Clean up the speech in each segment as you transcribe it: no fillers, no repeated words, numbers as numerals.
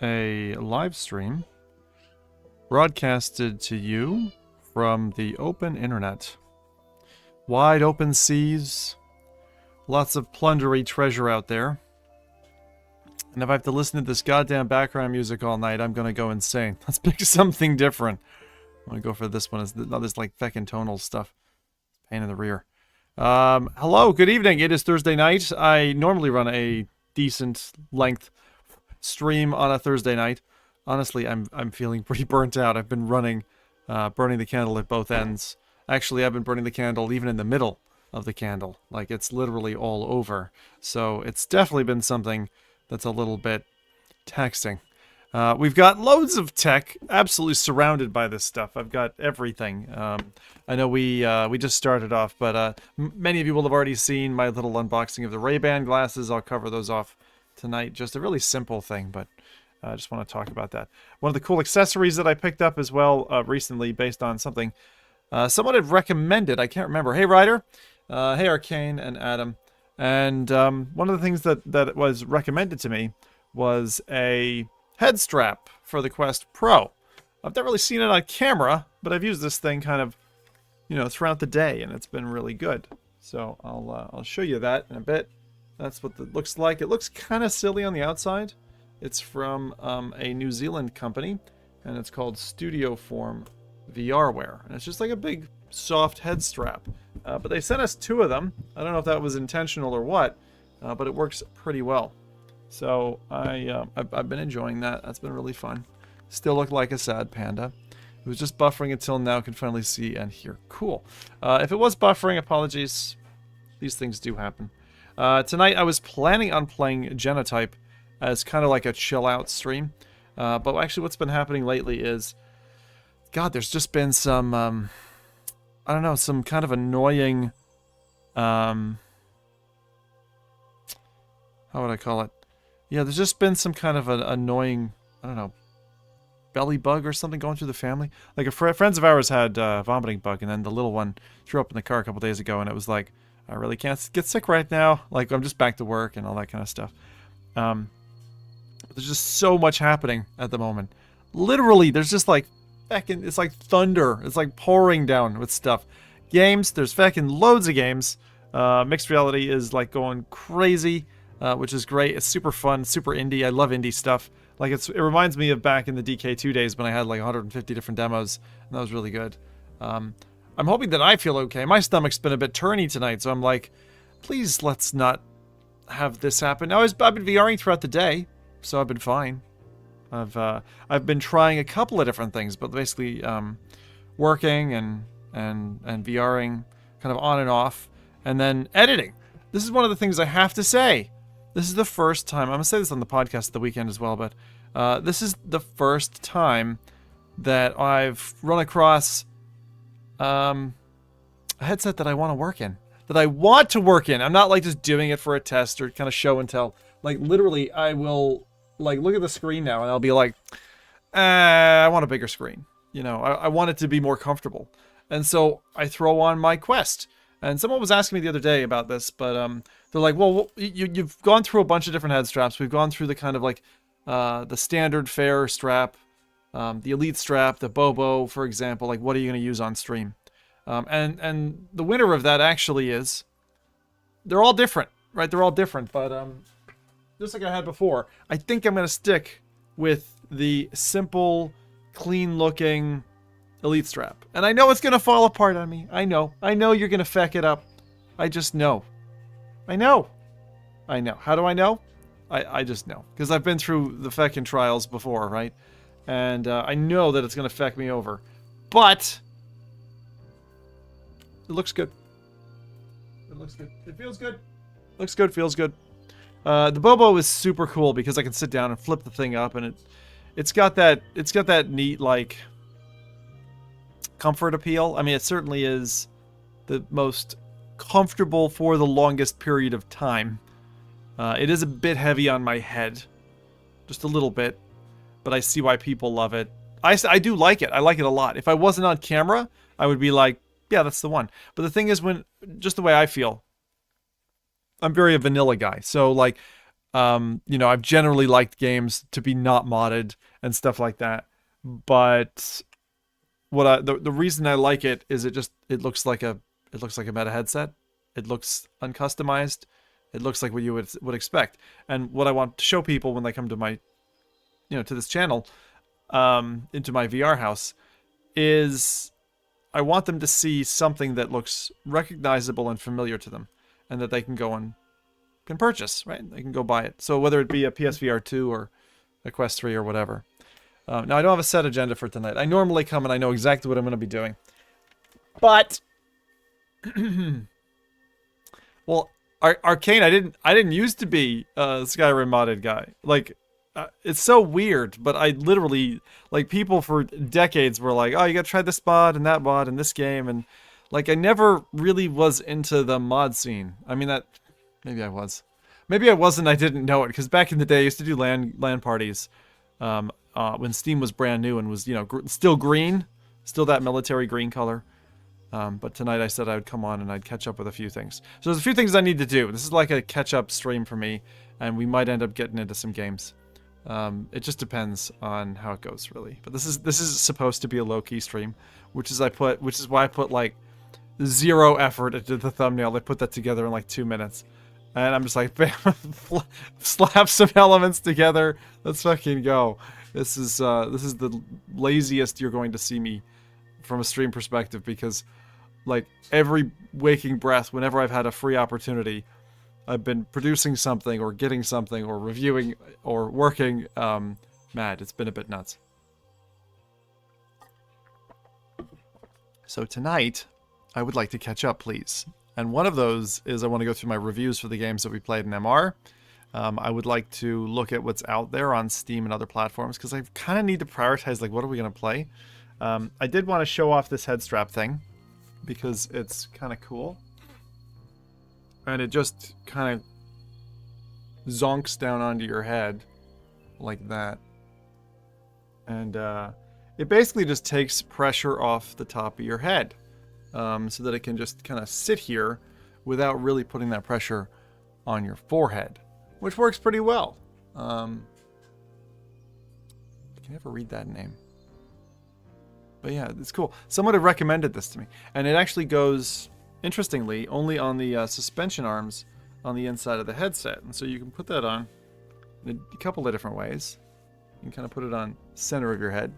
a live stream broadcasted to you from the open internet. Wide open seas, lots of plundery treasure out there. And if I have to listen to this goddamn background music all night, I'm gonna go insane. Let's pick something different. I'm gonna go for this one. It's not this like feckin' tonal stuff. Pain in the rear. Hello, good evening. It is Thursday night. I normally run a decent length stream on a Thursday night. Honestly, I'm feeling pretty burnt out. I've been running, burning the candle at both ends. Actually, I've been burning the candle even in the middle of the candle. Like, it's literally all over. So it's definitely been something that's a little bit taxing. We've got loads of tech, absolutely surrounded by this stuff. I've got everything. I know we just started off, but many of you will have already seen my little unboxing of the Ray-Ban glasses. I'll cover those off tonight. Just a really simple thing, but I just want to talk about that. One of the cool accessories that I picked up as well recently based on something someone had recommended. I can't remember. Hey, Ryder. Hey, Arcane and Adam. And one of the things that was recommended to me was a head strap for the Quest Pro. I've never really seen it on camera, but I've used this thing kind of, you know, throughout the day, and it's been really good. So I'll show you that in a bit. That's what it looks like. It looks kind of silly on the outside. It's from a New Zealand company, and it's called Studio Form VRware. And it's just like a big, soft head strap. But they sent us 2 of them. I don't know if that was intentional or what, but it works pretty well. So I've been enjoying that. That's been really fun. Still look like a sad panda. It was just buffering until now. Can finally see and hear. Cool. If it was buffering, apologies. These things do happen. Tonight I was planning on playing Genotype as kind of like a chill out stream. But actually what's been happening lately is, God, there's just been some, I don't know, some kind of annoying, how would I call it? Yeah, there's just been some kind of an annoying, I don't know, belly bug or something going through the family. Like friends of ours had a vomiting bug, and then the little one threw up in the car a couple days ago, and it was like, I really can't get sick right now. Like, I'm just back to work and all that kind of stuff. There's just so much happening at the moment. Literally, there's just like, it's like thunder. It's like pouring down with stuff. Games, there's fucking loads of games. Mixed reality is like going crazy, which is great. It's super fun, super indie. I love indie stuff. Like it reminds me of back in the DK2 days when I had like 150 different demos, and that was really good. I'm hoping that I feel okay. My stomach's been a bit turny tonight, so I'm like, please let's not have this happen. Now, I've been VRing throughout the day, so I've been fine. I've been trying a couple of different things, but basically working and VRing kind of on and off, and then editing. This is one of the things I have to say. This is the first time, I'm going to say this on the podcast at the weekend as well, but this is the first time that I've run across a headset that I want to work in. That I want to work in. I'm not like just doing it for a test or kind of show and tell. Like literally, I will like look at the screen now and I'll be like, I want a bigger screen. You know, I want it to be more comfortable. And so I throw on my Quest. And someone was asking me the other day about this, but they're like, well, you've gone through a bunch of different head straps. We've gone through the kind of like the standard fare strap, the elite strap, the Bobo, for example. Like, what are you going to use on stream? And the winner of that actually is, they're all different, right? They're all different, but just like I had before, I think I'm going to stick with the simple, clean-looking elite strap. And I know it's going to fall apart on me. I know you're going to feck it up. I just know. I know. How do I know? I just know. Because I've been through the feckin' trials before, right? And I know that it's going to feck me over. But it looks good. It looks good. It feels good. Looks good, feels good. The Bobo is super cool because I can sit down and flip the thing up, and it's got that neat like comfort appeal. I mean, it certainly is the most comfortable for the longest period of time. It is a bit heavy on my head, just a little bit, but I see why people love it. I do like it. I like it a lot. If I wasn't on camera, I would be like, yeah, that's the one. But the thing is, just the way I feel, I'm very a vanilla guy. So like, You know, I've generally liked games to be not modded and stuff like that. But the reason I like it is it looks like a meta headset. It looks uncustomized. It looks like what you would expect. And what I want to show people when they come to my, you know, to this channel, into my VR house, is I want them to see something that looks recognizable and familiar to them, and that they can go and can purchase, right? They can go buy it. So whether it be a PSVR 2 or a Quest 3 or whatever. Now, I don't have a set agenda for tonight. I normally come and I know exactly what I'm going to be doing. But well, Arcane, I didn't used to be a Skyrim modded guy. Like, it's so weird, but I literally, like, people for decades were like, oh, you gotta try this mod and that mod and this game, and like, I never really was into the mod scene. I mean, that maybe I was, maybe I wasn't. I didn't know it, because back in the day, I used to do LAN parties when Steam was brand new and was, you know, still green, still that military green color. But tonight I said I would come on and I'd catch up with a few things. So there's a few things I need to do. This is like a catch-up stream for me, and we might end up getting into some games. It just depends on how it goes, really. But this is supposed to be a low-key stream, which is why I put like 0 effort into the thumbnail. I put that together in like 2 minutes, and I'm just like, bam, slap some elements together. Let's fucking go. This is the laziest you're going to see me from a stream perspective, because like every waking breath, whenever I've had a free opportunity, I've been producing something or getting something or reviewing or working. Mad. It's been a bit nuts. So tonight, I would like to catch up, please. And one of those is I want to go through my reviews for the games that we played in MR. I would like to look at what's out there on Steam and other platforms, because I kind of need to prioritize, like, what are we going to play? I did want to show off this head strap thing, because it's kind of cool. And it just kind of zonks down onto your head like that. And it basically just takes pressure off the top of your head, so that it can just kind of sit here without really putting that pressure on your forehead, which works pretty well. I can never read that name. But yeah, it's cool. Someone had recommended this to me, and it actually goes, interestingly, only on the suspension arms on the inside of the headset. And so you can put that on in a couple of different ways. You can kind of put it on center of your head,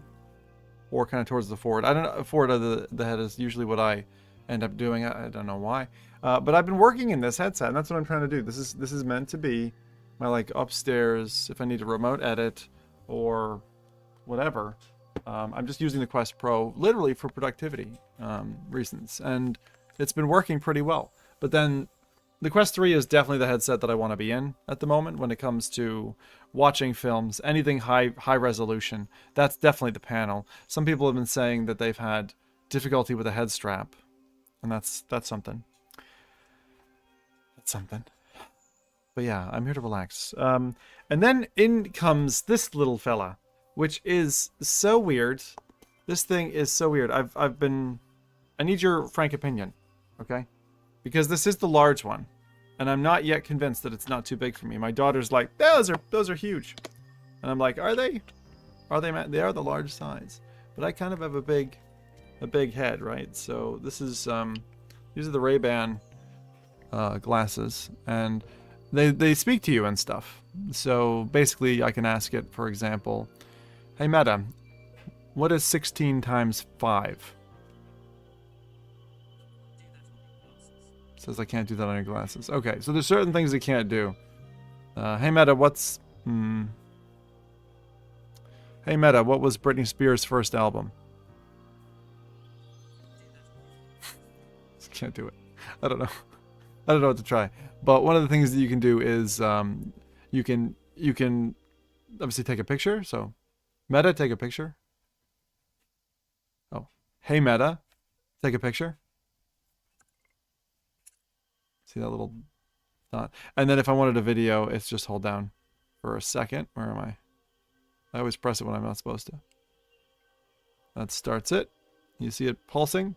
or kind of towards the forward. I don't know, forward of the head is usually what I end up doing. I don't know why. But I've been working in this headset, and that's what I'm trying to do. This is meant to be my, like, upstairs, if I need to remote edit or whatever. I'm just using the Quest Pro literally for productivity reasons, and it's been working pretty well. But then the Quest 3 is definitely the headset that I want to be in at the moment when it comes to watching films, anything high resolution. That's definitely the panel. Some people have been saying that they've had difficulty with a head strap, and that's something. That's something. But yeah, I'm here to relax. And then in comes this little fella, which is so weird. This thing is so weird. I need your frank opinion, okay? Because this is the large one, and I'm not yet convinced that it's not too big for me. My daughter's like, those are huge, and I'm like, are they? Are they? They are the large size, but I kind of have a big head, right? So this is these are the Ray-Ban glasses, and they speak to you and stuff. So basically, I can ask it, for example, hey Meta, what is 16 times 5? Says I can't do that on your glasses. Okay, so there's certain things it can't do. Hey Meta, what's... Hey Meta, what was Britney Spears' first album? Can't do it. I don't know. I don't know what to try. But one of the things that you can do is you can obviously take a picture. So Meta, take a picture. Oh, hey Meta, take a picture. See that little dot? And then if I wanted a video, it's just hold down for a second. Where am I? I always press it when I'm not supposed to. That starts it. You see it pulsing?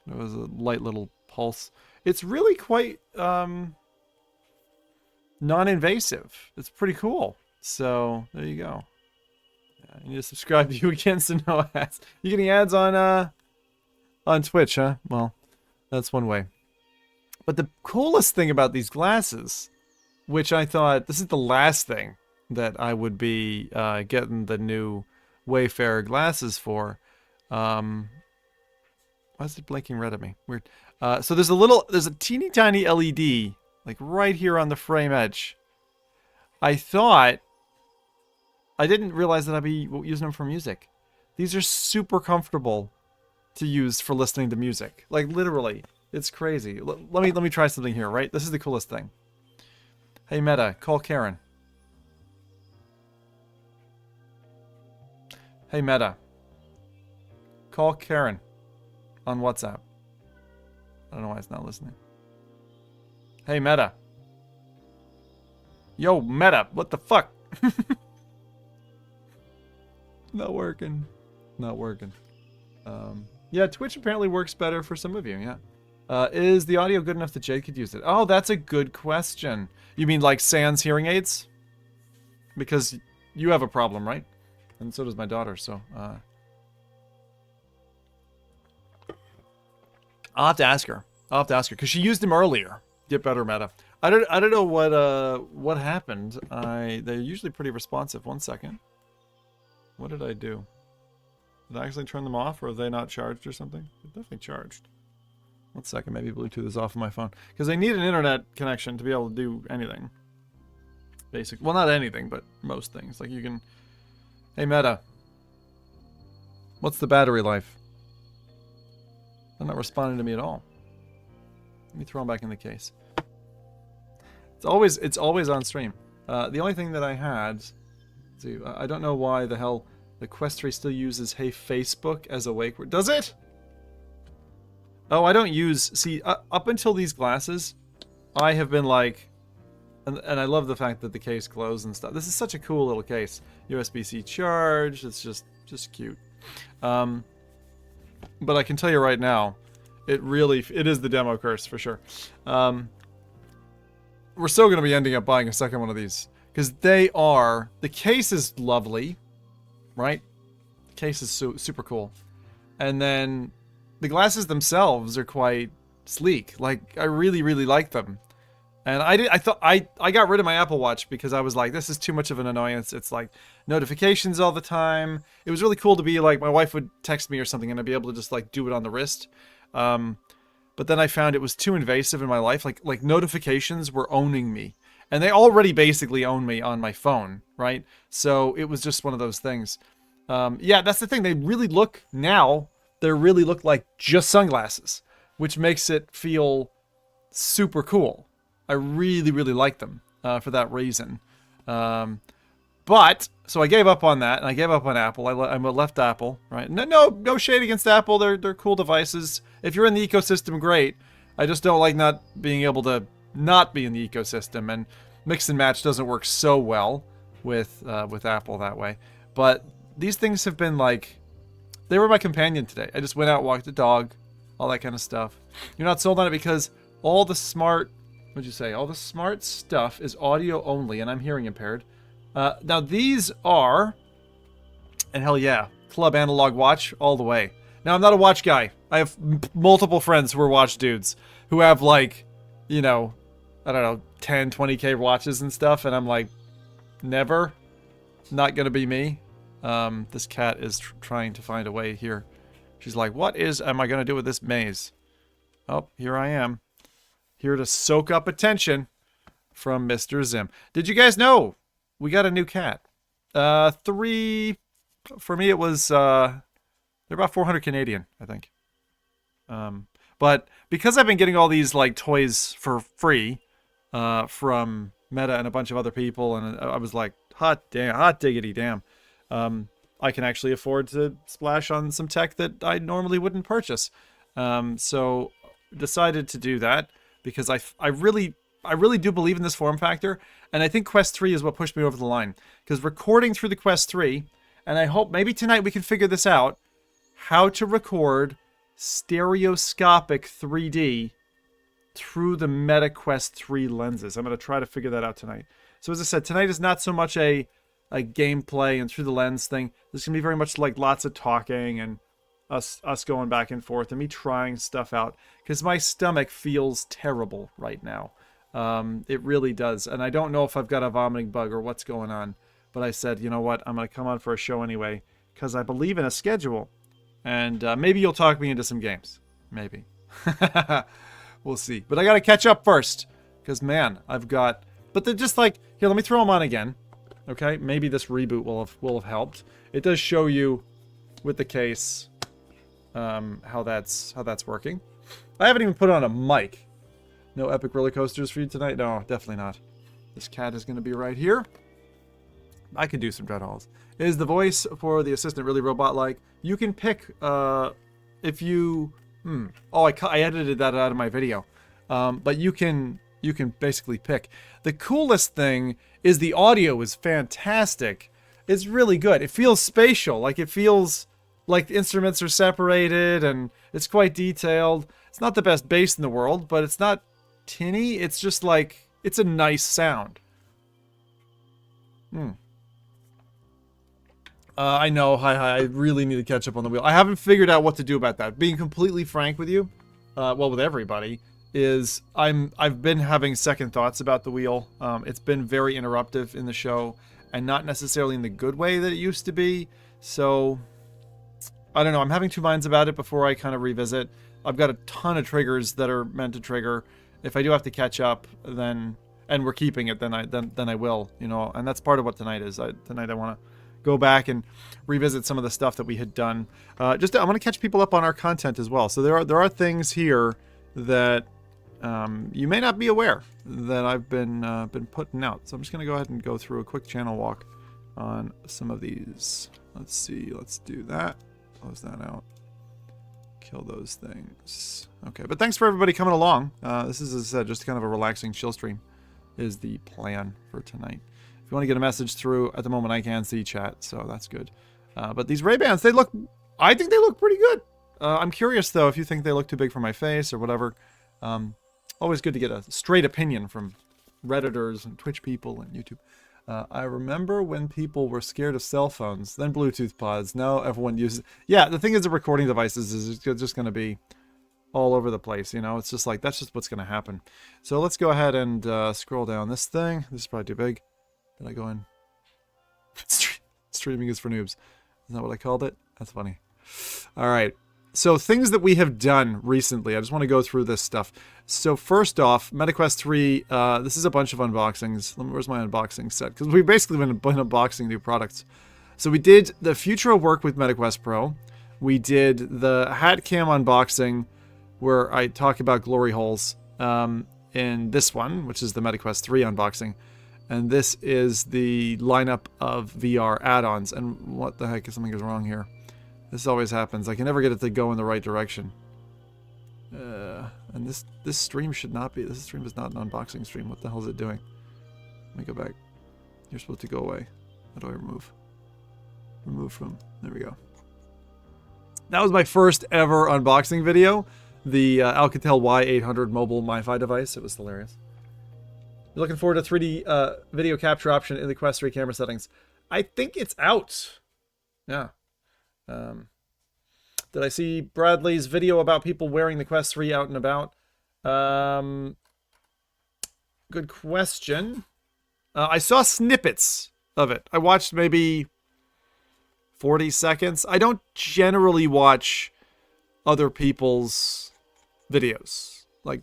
It was a light little pulse. It's really quite non-invasive. It's pretty cool. So there you go. I need to subscribe to you again so no ads. You getting ads on Twitch, huh? Well, that's one way. But the coolest thing about these glasses, which I thought this is the last thing that I would be getting the new Wayfarer glasses for. Why is it blinking red at me? Weird. So there's a teeny tiny LED like right here on the frame edge. I didn't realize that I'd be using them for music. These are super comfortable to use for listening to music. Like literally, it's crazy. Let me try something here, right? This is the coolest thing. Hey Meta, call Karen. Hey Meta, call Karen on WhatsApp. I don't know why it's not listening. Hey Meta. Yo Meta, what the fuck? Not working. Not working. Yeah, Twitch apparently works better for some of you, yeah. Is the audio good enough that Jade could use it? Oh, that's a good question. You mean like Sans hearing aids? Because you have a problem, right? And so does my daughter, so... I'll have to ask her. Because she used them earlier. Get better, Meta. I don't know what happened. They're usually pretty responsive. 1 second. What did I do? Did I actually turn them off, or are they not charged or something? They're definitely charged. 1 second, maybe Bluetooth is off on my phone. Because they need an internet connection to be able to do anything. Basic. Well, not anything, but most things. Like you can... Hey, Meta. What's the battery life? They're not responding to me at all. Let me throw them back in the case. It's always on stream. The only thing that I had... See, I don't know why the hell the Quest 3 still uses Hey Facebook as a wake word. Does it? Oh, I don't use... See, up until these glasses, I have been like... And I love the fact that the case closed and stuff. This is such a cool little case. USB-C charge. It's just cute. But I can tell you right now, it is the demo curse for sure. We're still going to be ending up buying a second one of these. Because the case is lovely, right? The case is super cool. And then the glasses themselves are quite sleek. Like, I really, really like them. And I thought I got rid of my Apple Watch because I was like, this is too much of an annoyance. It's like notifications all the time. It was really cool to be like, my wife would text me or something and I'd be able to just like do it on the wrist. But then I found it was too invasive in my life. Like notifications were owning me. And they already basically own me on my phone, right? So it was just one of those things. Yeah, that's the thing. They really look like just sunglasses, which makes it feel super cool. I really, really like them for that reason. But, so I gave up on that, and I gave up on Apple. I left Apple, right? No shade against Apple. They're cool devices. If you're in the ecosystem, great. I just don't like not being able to not be in the ecosystem, and mix and match doesn't work so well with Apple that way. But these things have been like, they were my companion today. I just went out, walked the dog, all that kind of stuff. You're not sold on it because all the smart, what'd you say? All the smart stuff is audio only, and I'm hearing impaired. Now these are, and hell yeah, Club Analog Watch all the way. Now I'm not a watch guy. I have multiple friends who are watch dudes who have like, you know, I don't know, 10, 20K watches and stuff, and I'm like, never. Not gonna be me. This cat is trying to find a way here. She's like, what am I gonna do with this maze? Oh, here I am. Here to soak up attention from Mr. ZIM. Did you guys know we got a new cat? For me it was, they're about 400 Canadian, I think. But because I've been getting all these like toys for free, from Meta and a bunch of other people, and I was like, hot diggity damn. I can actually afford to splash on some tech that I normally wouldn't purchase. So decided to do that because I really do believe in this form factor, and I think Quest 3 is what pushed me over the line. Because recording through the Quest 3, and I hope maybe tonight we can figure this out, how to record stereoscopic 3D through the Meta Quest 3 lenses. I'm going to try to figure that out tonight. So as I said, tonight is not so much a gameplay and through the lens thing. This is going to be very much like lots of talking and us going back and forth and me trying stuff out. Because my stomach feels terrible right now. It really does. And I don't know if I've got a vomiting bug or what's going on. But I said, you know what? I'm going to come on for a show anyway. Because I believe in a schedule. And maybe you'll talk me into some games. Maybe. We'll see. But I got to catch up first. Because, man, I've got... But they're just like... Here, let me throw them on again. Okay? Maybe this reboot will have helped. It does show you with the case how that's working. I haven't even put on a mic. No epic roller coasters for you tonight? No, definitely not. This cat is going to be right here. I could do some dread halls. Is the voice for the assistant really robot-like? You can pick if you... Oh, I edited that out of my video. But you can basically pick. The coolest thing is the audio is fantastic. It's really good. It feels spatial. Like it feels like the instruments are separated and it's quite detailed. It's not the best bass in the world, but it's not tinny. It's just like, it's a nice sound. I know, I really need to catch up on the wheel. I haven't figured out what to do about that. Being completely frank with you, well, with everybody, is I've been having second thoughts about the wheel. It's been very interruptive in the show, and not necessarily in the good way that it used to be. So, I don't know. I'm having two minds about it before I kind of revisit. I've got a ton of triggers that are meant to trigger. If I do have to catch up, then, and we're keeping it, then I will, you know. And that's part of what tonight is. Tonight I want to go back and revisit some of the stuff that we had done. I want to catch people up on our content as well. So there are things here that you may not be aware that I've been putting out. So I'm just going to go ahead and go through a quick channel walk on some of these. Let's see. Let's do that. Close that out. Kill those things. Okay, but thanks for everybody coming along. This is, as I said, just kind of a relaxing chill stream is the plan for tonight. If you want to get a message through, at the moment I can see chat, so that's good. But these Ray-Bans, I think they look pretty good. I'm curious, though, if you think they look too big for my face or whatever. Always good to get a straight opinion from Redditors and Twitch people and YouTube. I remember when people were scared of cell phones, then Bluetooth pods. Now everyone uses... Yeah, the thing is the recording devices is just going to be all over the place, you know? It's just like, that's just what's going to happen. So let's go ahead and scroll down this thing. This is probably too big. Did I go in? Streaming is for noobs. Isn't that what I called it? That's funny. All right. So things that we have done recently. I just want to go through this stuff. So first off, MetaQuest 3. This is a bunch of unboxings. Where's my unboxing set? Because we've basically been unboxing new products. So we did the future of work with MetaQuest Pro. We did the hat cam unboxing where I talk about glory holes in this one, which is the MetaQuest 3 unboxing. And this is the lineup of VR add-ons. And what the heck? Something is wrong here. This always happens. I can never get it to go in the right direction. And this stream should not be... This stream is not an unboxing stream. What the hell is it doing? Let me go back. You're supposed to go away. How do I remove? Remove from... There we go. That was my first ever unboxing video. The Alcatel Y800 mobile MiFi device. It was hilarious. You're looking forward to 3D video capture option in the Quest 3 camera settings. I think it's out. Yeah. Did I see Bradley's video about people wearing the Quest 3 out and about? Good question. I saw snippets of it. I watched maybe 40 seconds. I don't generally watch other people's videos. Like,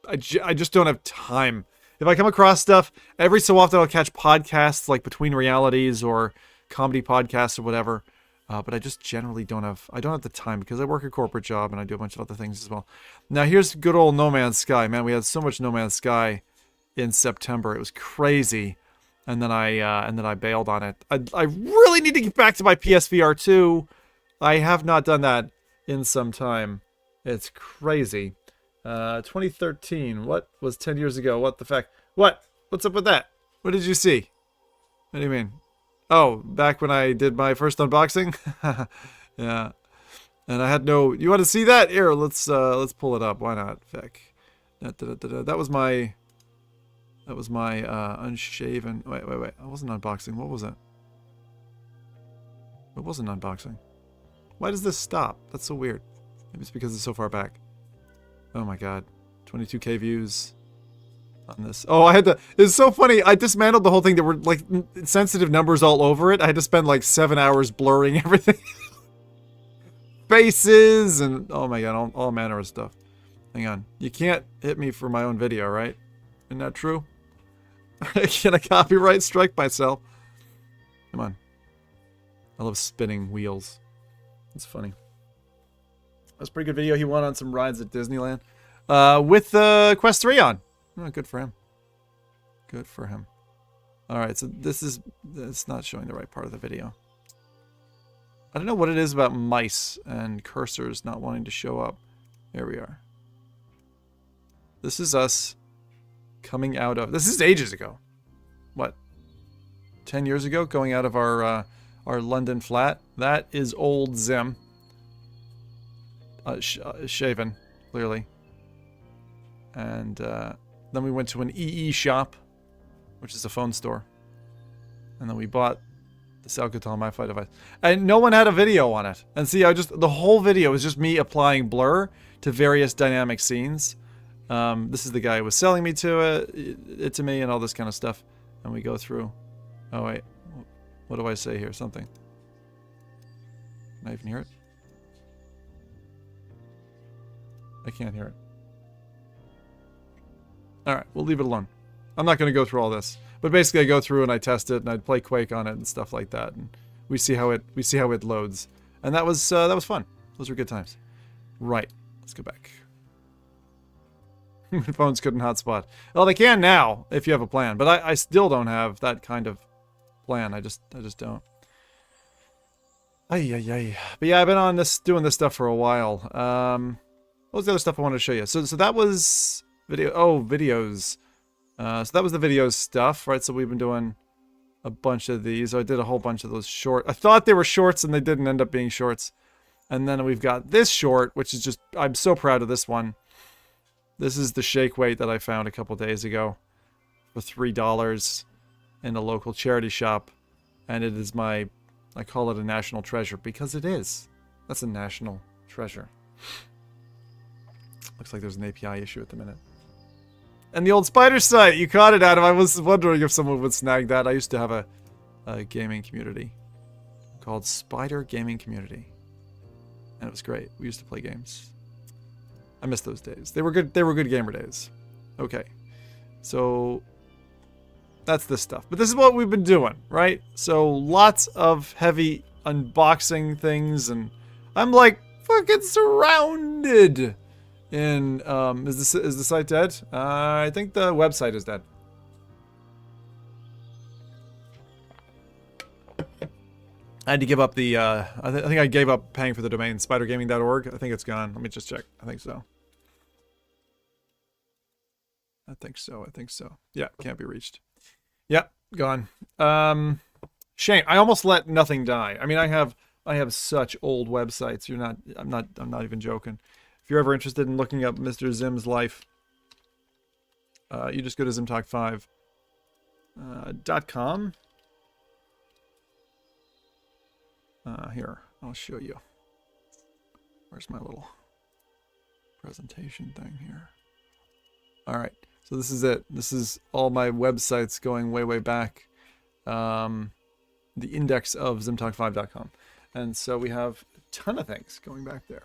I just don't have time. If I come across stuff, every so often I'll catch podcasts like Between Realities or comedy podcasts or whatever. But I just generally don't have the time because I work a corporate job and I do a bunch of other things as well. Now here's good old No Man's Sky. Man, we had so much No Man's Sky in September. It was crazy. And then I bailed on it. I really need to get back to my PSVR 2. I have not done that in some time. It's crazy. 2013. What was 10 years ago? What the fuck? What? What's up with that? What did you see? What do you mean? Oh, back when I did my first unboxing? Yeah. And I had no... You want to see that? Here, let's pull it up. Why not? Feck. That was my unshaven. Wait. I wasn't unboxing. What was it? It wasn't unboxing. Why does this stop? That's so weird. Maybe it's because it's so far back. Oh my god. 22k views on this. Oh, I had to... It's so funny. I dismantled the whole thing. There were, like, sensitive numbers all over it. I had to spend, like, 7 hours blurring everything. Faces and... Oh my god, all manner of stuff. Hang on. You can't hit me for my own video, right? Isn't that true? Can I copyright strike myself? Come on. I love spinning wheels. It's funny. That's a pretty good video. He went on some rides at Disneyland. With the Quest 3 on. Oh, good for him. Good for him. Alright, so it's not showing the right part of the video. I don't know what it is about mice and cursors not wanting to show up. There we are. This is us coming out of... This is ages ago. What? 10 years ago? Going out of our London flat. That is old ZIM. Shaven, clearly. And then we went to an EE shop, which is a phone store. And then we bought this Alcatel MiFi device. And no one had a video on it. And see, the whole video is just me applying blur to various dynamic scenes. This is the guy who was selling me it to me and all this kind of stuff. And we go through. Oh wait, what do I say here? Something. Can I even hear it? I can't hear it. Alright, we'll leave it alone. I'm not going to go through all this. But basically I go through and I test it and I'd play Quake on it and stuff like that. And we see how it loads. And that was fun. Those were good times. Right. Let's go back. Phones couldn't hotspot. Well, they can now if you have a plan. But I still don't have that kind of plan. I just don't. But yeah, I've been on doing this stuff for a while. What was the other stuff I wanted to show you? So that was videos. So that was the videos stuff, right? So we've been doing a bunch of these. I did a whole bunch of those short. I thought they were shorts and they didn't end up being shorts. And then we've got this short, which is just, I'm so proud of this one. This is the shake weight that I found a couple days ago for $3 in a local charity shop. And it is I call it a national treasure because it is. That's a national treasure. Looks like there's an API issue at the minute. And the old spider site, you caught it, Adam. I was wondering if someone would snag that. I used to have a gaming community called Spider Gaming Community. And it was great. We used to play games. I miss those days. They were good gamer days. Okay. So that's this stuff. But this is what we've been doing, right? So lots of heavy unboxing things and I'm like fucking surrounded in is the site dead? I think the website is dead. I had to give up the I think I gave up paying for the domain spidergaming.org. I think it's gone. Let me just check. I think so. I think so. Yeah, can't be reached. Yep, gone. Shame. I almost let nothing die. I mean, I have such old websites. I'm not even joking. If you're ever interested in looking up Mr. Zim's life, you just go to zimtalk5.com. Here, I'll show you. Where's my little presentation thing here? All right, so this is it. This is all my websites going way, way back. The index of zimtalk5.com. And so we have a ton of things going back there.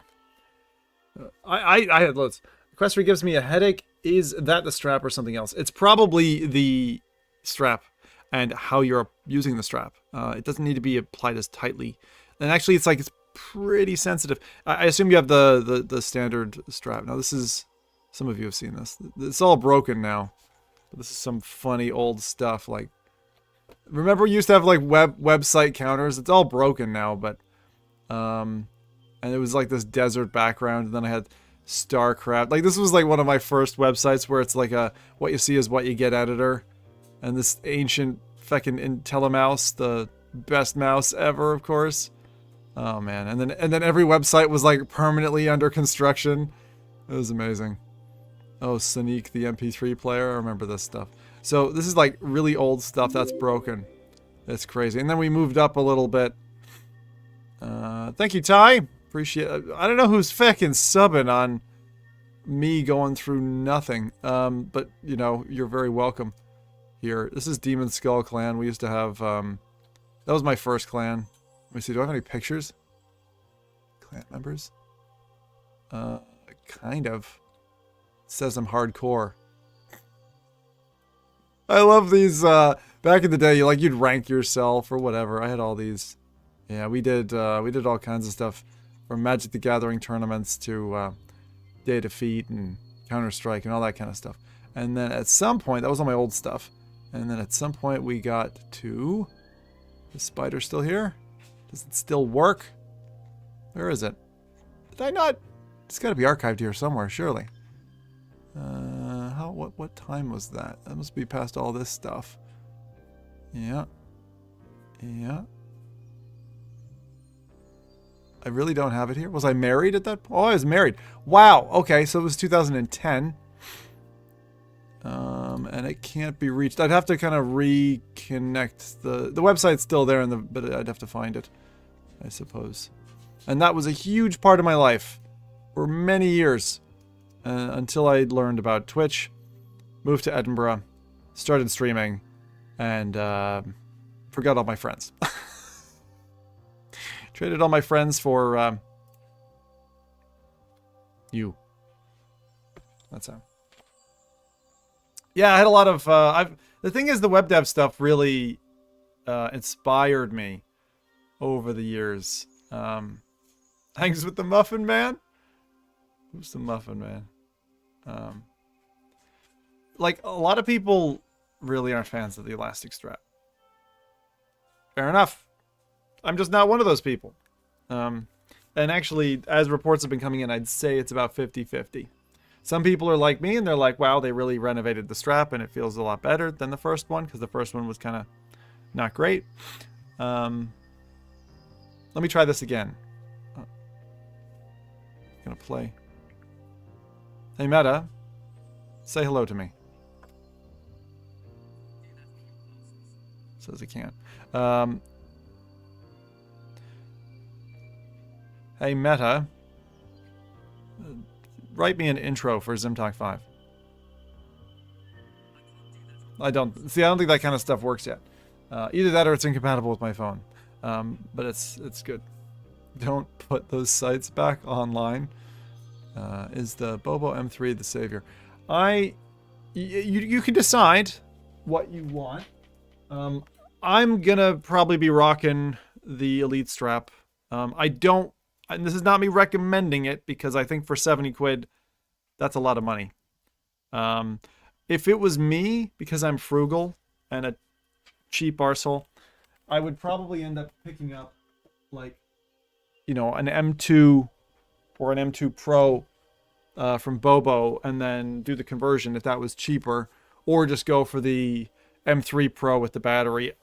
I had loads. Quest 3 gives me a headache. Is that the strap or something else? It's probably the strap and how you're using the strap. It doesn't need to be applied as tightly. And actually, it's pretty sensitive. I assume you have the standard strap. Now, this is... Some of you have seen this. It's all broken now. But this is some funny old stuff. Like, remember we used to have like website counters? It's all broken now, but... and it was like this desert background, and then I had StarCraft. Like, this was like one of my first websites where it's like a what you see is what you get editor. And this ancient fucking IntelliMouse, the best mouse ever, of course. Oh man, and then every website was like permanently under construction. It was amazing. Oh, Sonique, the MP3 player. I remember this stuff. So this is like really old stuff that's broken. That's crazy. And then we moved up a little bit. Thank you, Ty. Appreciate it. I don't know who's fucking subbing on me going through nothing. But, you know, you're very welcome here. This is Demon Skull Clan. We used to have, that was my first clan. Let me see, do I have any pictures? Clan members? Kind of. It says I'm hardcore. I love these, back in the day, you'd rank yourself or whatever. I had all these. Yeah, we did all kinds of stuff. From Magic the Gathering tournaments to, Day of Defeat and Counter-Strike and all that kind of stuff. And then at some point, that was all my old stuff. And then at some point we got to... The spider still here? Does it still work? Where is it? Did I not? It's got to be archived here somewhere, surely. What time was that? That must be past all this stuff. Yeah. Yeah. I really don't have it here. Was I married at that point? Oh, I was married. Wow. Okay, so it was 2010. And it can't be reached. I'd have to kind of reconnect the website's still there, but I'd have to find it, I suppose. And that was a huge part of my life for many years until I learned about Twitch, moved to Edinburgh, started streaming, and forgot all my friends. Traded all my friends for you. That's how. Yeah, I had a lot of... the thing is, the web dev stuff really inspired me over the years. Hangs with the Muffin Man? Who's the Muffin Man? Like, a lot of people really aren't fans of the elastic strap. Fair enough. I'm just not one of those people. And actually, as reports have been coming in, I'd say it's about 50-50. Some people are like me, and they're like, wow, they really renovated the strap, and it feels a lot better than the first one, because the first one was kind of not great. Let me try this again. Gonna play. Hey, Meta. Say hello to me. Says it can't. Hey, Meta. Write me an intro for ZIM Talk 5. I don't think that kind of stuff works yet. Either that or it's incompatible with my phone. But it's good. Don't put those sites back online. Is the Bobo M3 the savior? You can decide what you want. I'm gonna probably be rocking the Elite strap. And this is not me recommending it, because I think for 70 quid, that's a lot of money. If it was me, because I'm frugal and a cheap arsehole, I would probably end up picking up, like, you know, an M2 or an M2 Pro from Bobo, and then do the conversion if that was cheaper, or just go for the M3 Pro with the battery.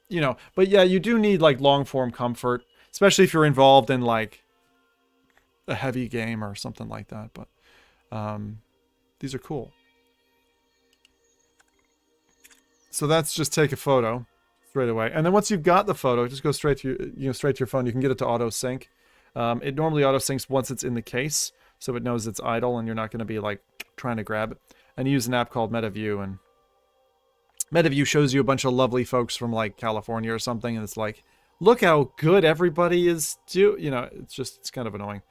You know, but yeah, you do need, like, long-form comfort. Especially if you're involved in, like, a heavy game or something like that. But these are cool. So that's just take a photo straight away. And then once you've got the photo, just go straight to your phone. You can get it to auto sync. It normally auto syncs once it's in the case, so it knows it's idle and you're not going to be, like, trying to grab it. And you use an app called MetaView, and MetaView shows you a bunch of lovely folks from, like, California or something, and it's like, look how good everybody is you know, it's kind of annoying.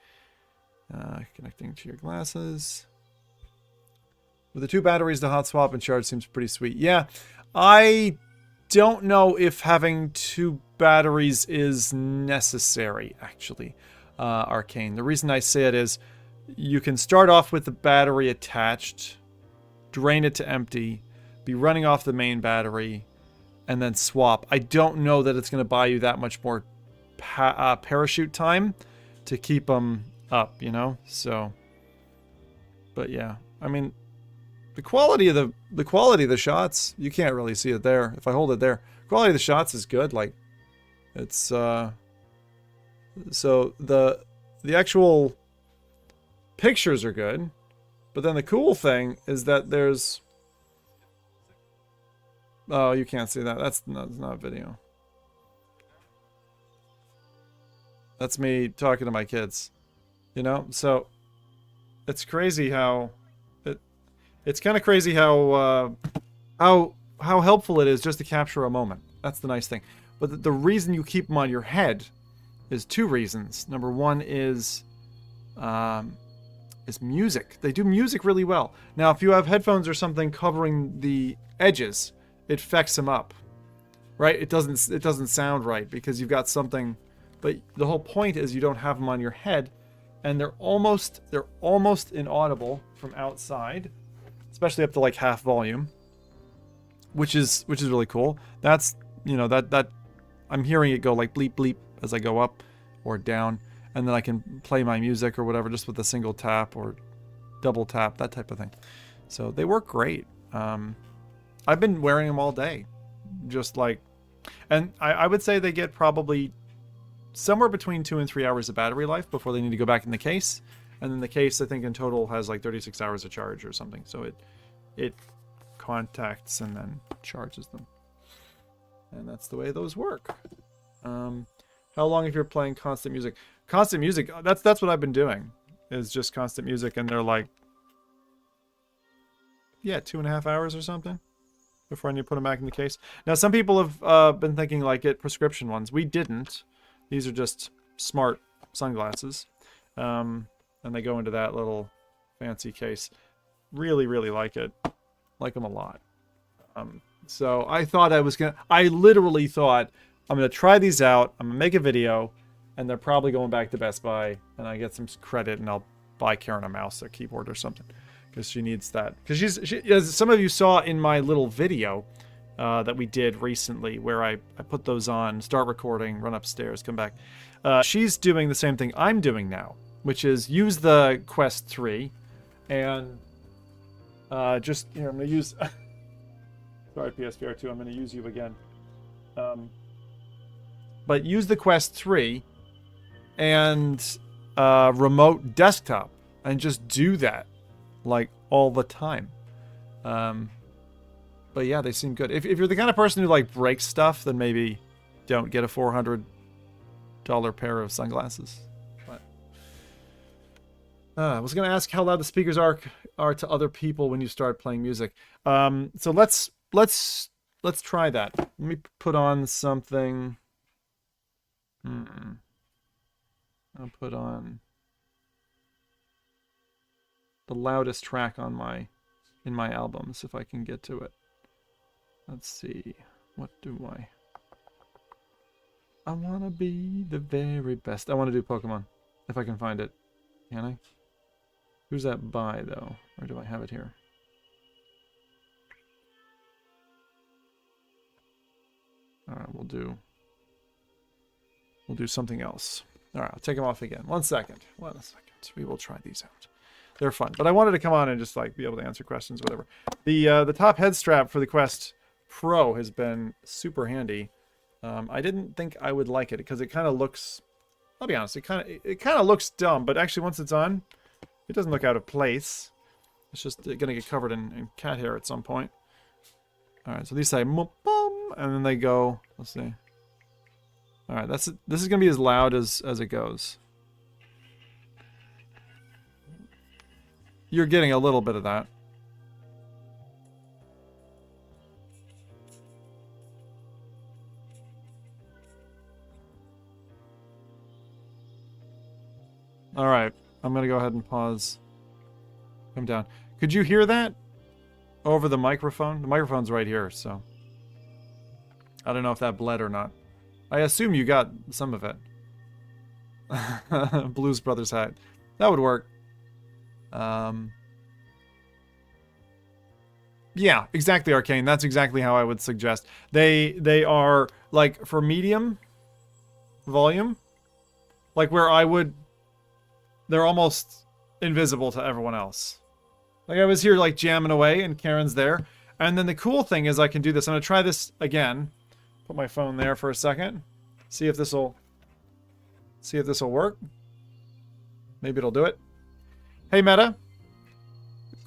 Connecting to your glasses. With the 2 batteries, the hot swap and charge seems pretty sweet. Yeah, I don't know if having 2 batteries is necessary, actually, Arcane. The reason I say it is you can start off with the battery attached, drain it to empty, be running off the main battery, and then swap. I don't know that it's going to buy you that much more parachute time to keep them up, you know? So, but yeah, I mean, the quality of the shots, you can't really see it there. If I hold it there, quality of the shots is good. Like, it's so the actual pictures are good. But then the cool thing is that there's... Oh, you can't see that. That's not a video. That's me talking to my kids. You know? So, it's crazy how... It's kind of crazy how helpful it is just to capture a moment. That's the nice thing. But the reason you keep them on your head is two reasons. Number one is music. They do music really well. Now, if you have headphones or something covering the edges, it fucks them up, right? It doesn't sound right because you've got something. But the whole point is you don't have them on your head, and they're almost inaudible from outside, especially up to like half volume, which is really cool. That's, you know, that I'm hearing it go like bleep bleep as I go up or down, and then I can play my music or whatever just with a single tap or double tap, that type of thing. So they work great. I've been wearing them all day, just like, and I would say they get probably somewhere between 2 and 3 hours of battery life before they need to go back in the case. And then the case, I think in total has like 36 hours of charge or something. So it contacts and then charges them. And that's the way those work. How long have you been playing constant music? Constant music, that's what I've been doing, is just constant music. And they're like, yeah, 2.5 hours or something before I need to put them back in the case. Now, some people have been thinking like get prescription ones. We didn't. These are just smart sunglasses. And they go into that little fancy case. Really, really like it. Like them a lot. So I thought I literally thought, I'm going to try these out. I'm going to make a video. And they're probably going back to Best Buy. And I get some credit and I'll buy Karen a mouse, a keyboard or something. Because she needs that. Because as some of you saw in my little video that we did recently, where I put those on, start recording, run upstairs, come back. She's doing the same thing I'm doing now, which is use the Quest 3 and just, you know, I'm going to use... Sorry, PSVR 2, I'm going to use you again. But use the Quest 3 and remote desktop and just do that like all the time. But yeah, they seem good. If you're the kind of person who like breaks stuff, then maybe don't get a $400 pair of sunglasses. But I was going to ask how loud the speakers are to other people when you start playing music. So let's try that. Let me put on something. I'll put on the loudest track on in my albums if I can get to it. Let's see. What do I want to be the very best. I want to do Pokemon if I can find it. Can I? Who's that by though? Or do I have it here? All right, we'll do something else. All right, I'll take them off again. 1 second. 1 second. We will try these out. They're fun, but I wanted to come on and just like be able to answer questions, whatever. The top head strap for the Quest Pro has been super handy. I didn't think I would like it because it kind of looks. I'll be honest. It kind of looks dumb, but actually once it's on, it doesn't look out of place. It's just gonna get covered in cat hair at some point. All right, so these say "bum," and then they go. Let's see. All right, this is gonna be as loud as it goes. You're getting a little bit of that. All right, I'm gonna go ahead and pause. Come down. Could you hear that over the microphone? The microphone's right here, so I don't know if that bled or not. I assume you got some of it. Blues Brothers hat. That would work. Yeah, exactly, Arcane. That's exactly how I would suggest. They are like for medium volume, like where I would. They're almost invisible to everyone else. Like I was here like jamming away, and Karen's there. And then the cool thing is I can do this. I'm gonna try this again. Put my phone there for a second. See if this will work. Maybe it'll do it. Hey Meta.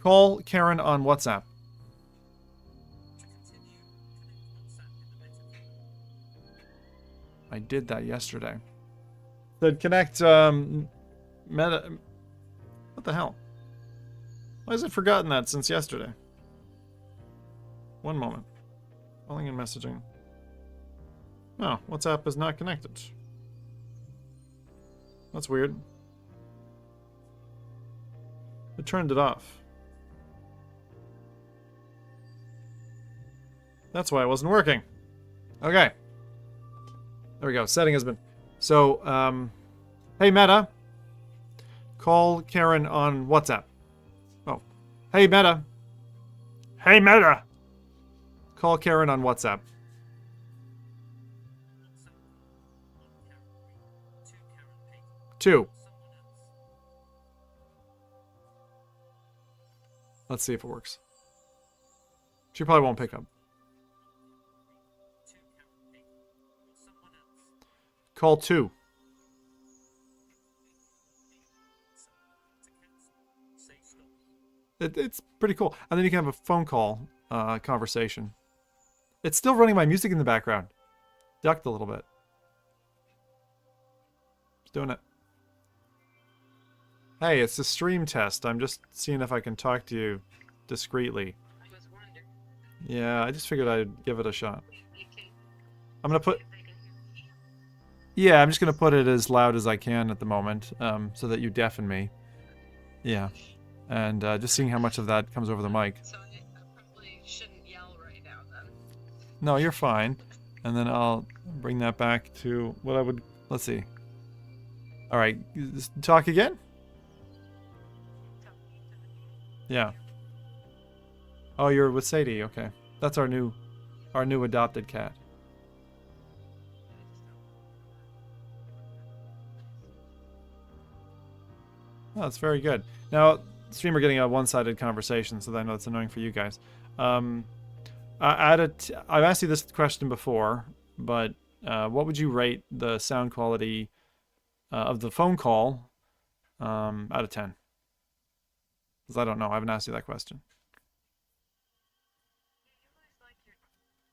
Call Karen on WhatsApp. I did that yesterday. Said connect Meta. What the hell? Why has it forgotten that since yesterday? One moment. Calling and messaging. No, WhatsApp is not connected. That's weird. It turned it off. That's why it wasn't working. Okay. There we go. Setting has been... So, hey Meta. Call Karen on WhatsApp. Oh. Hey Meta. Hey Meta. Call Karen on WhatsApp. Two. Let's see if it works. She probably won't pick up. Call 2. It's pretty cool. And then you can have a phone call conversation. It's still running my music in the background. Ducked a little bit. It's doing it. Hey, it's a stream test. I'm just seeing if I can talk to you discreetly. Yeah, I just figured I'd give it a shot. I'm gonna put... Yeah, I'm just gonna put it as loud as I can at the moment, so that you deafen me. Yeah. And just seeing how much of that comes over the mic. So I probably shouldn't yell right now then. No, you're fine. And then I'll bring that back to what I would... Let's see. Alright, talk again? Yeah. Oh, you're with Sadie, okay. That's our new adopted cat. Oh, that's very good. Now, streamer getting a one-sided conversation, so I know it's annoying for you guys. I've asked you this question before, but what would you rate the sound quality of the phone call out of 10? Because I don't know. I haven't asked you that question.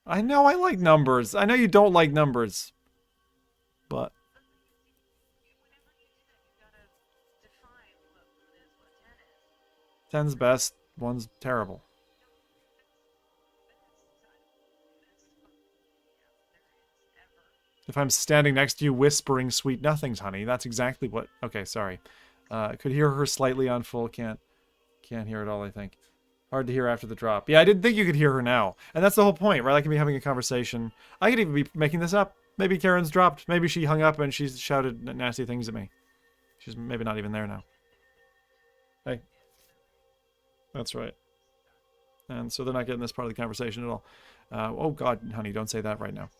I know I like numbers. I know you don't like numbers. But... 10's best, 1's terrible. If I'm standing next to you whispering sweet nothings, honey, that's exactly what... Okay, sorry. Could hear her slightly on full, can't hear it all, I think. Hard to hear after the drop. Yeah, I didn't think you could hear her now. And that's the whole point, right? I can be having a conversation. I could even be making this up. Maybe Karen's dropped. Maybe she hung up and she's shouted nasty things at me. She's maybe not even there now. Hey. That's right. And so they're not getting this part of the conversation at all. Oh God, honey, don't say that right now.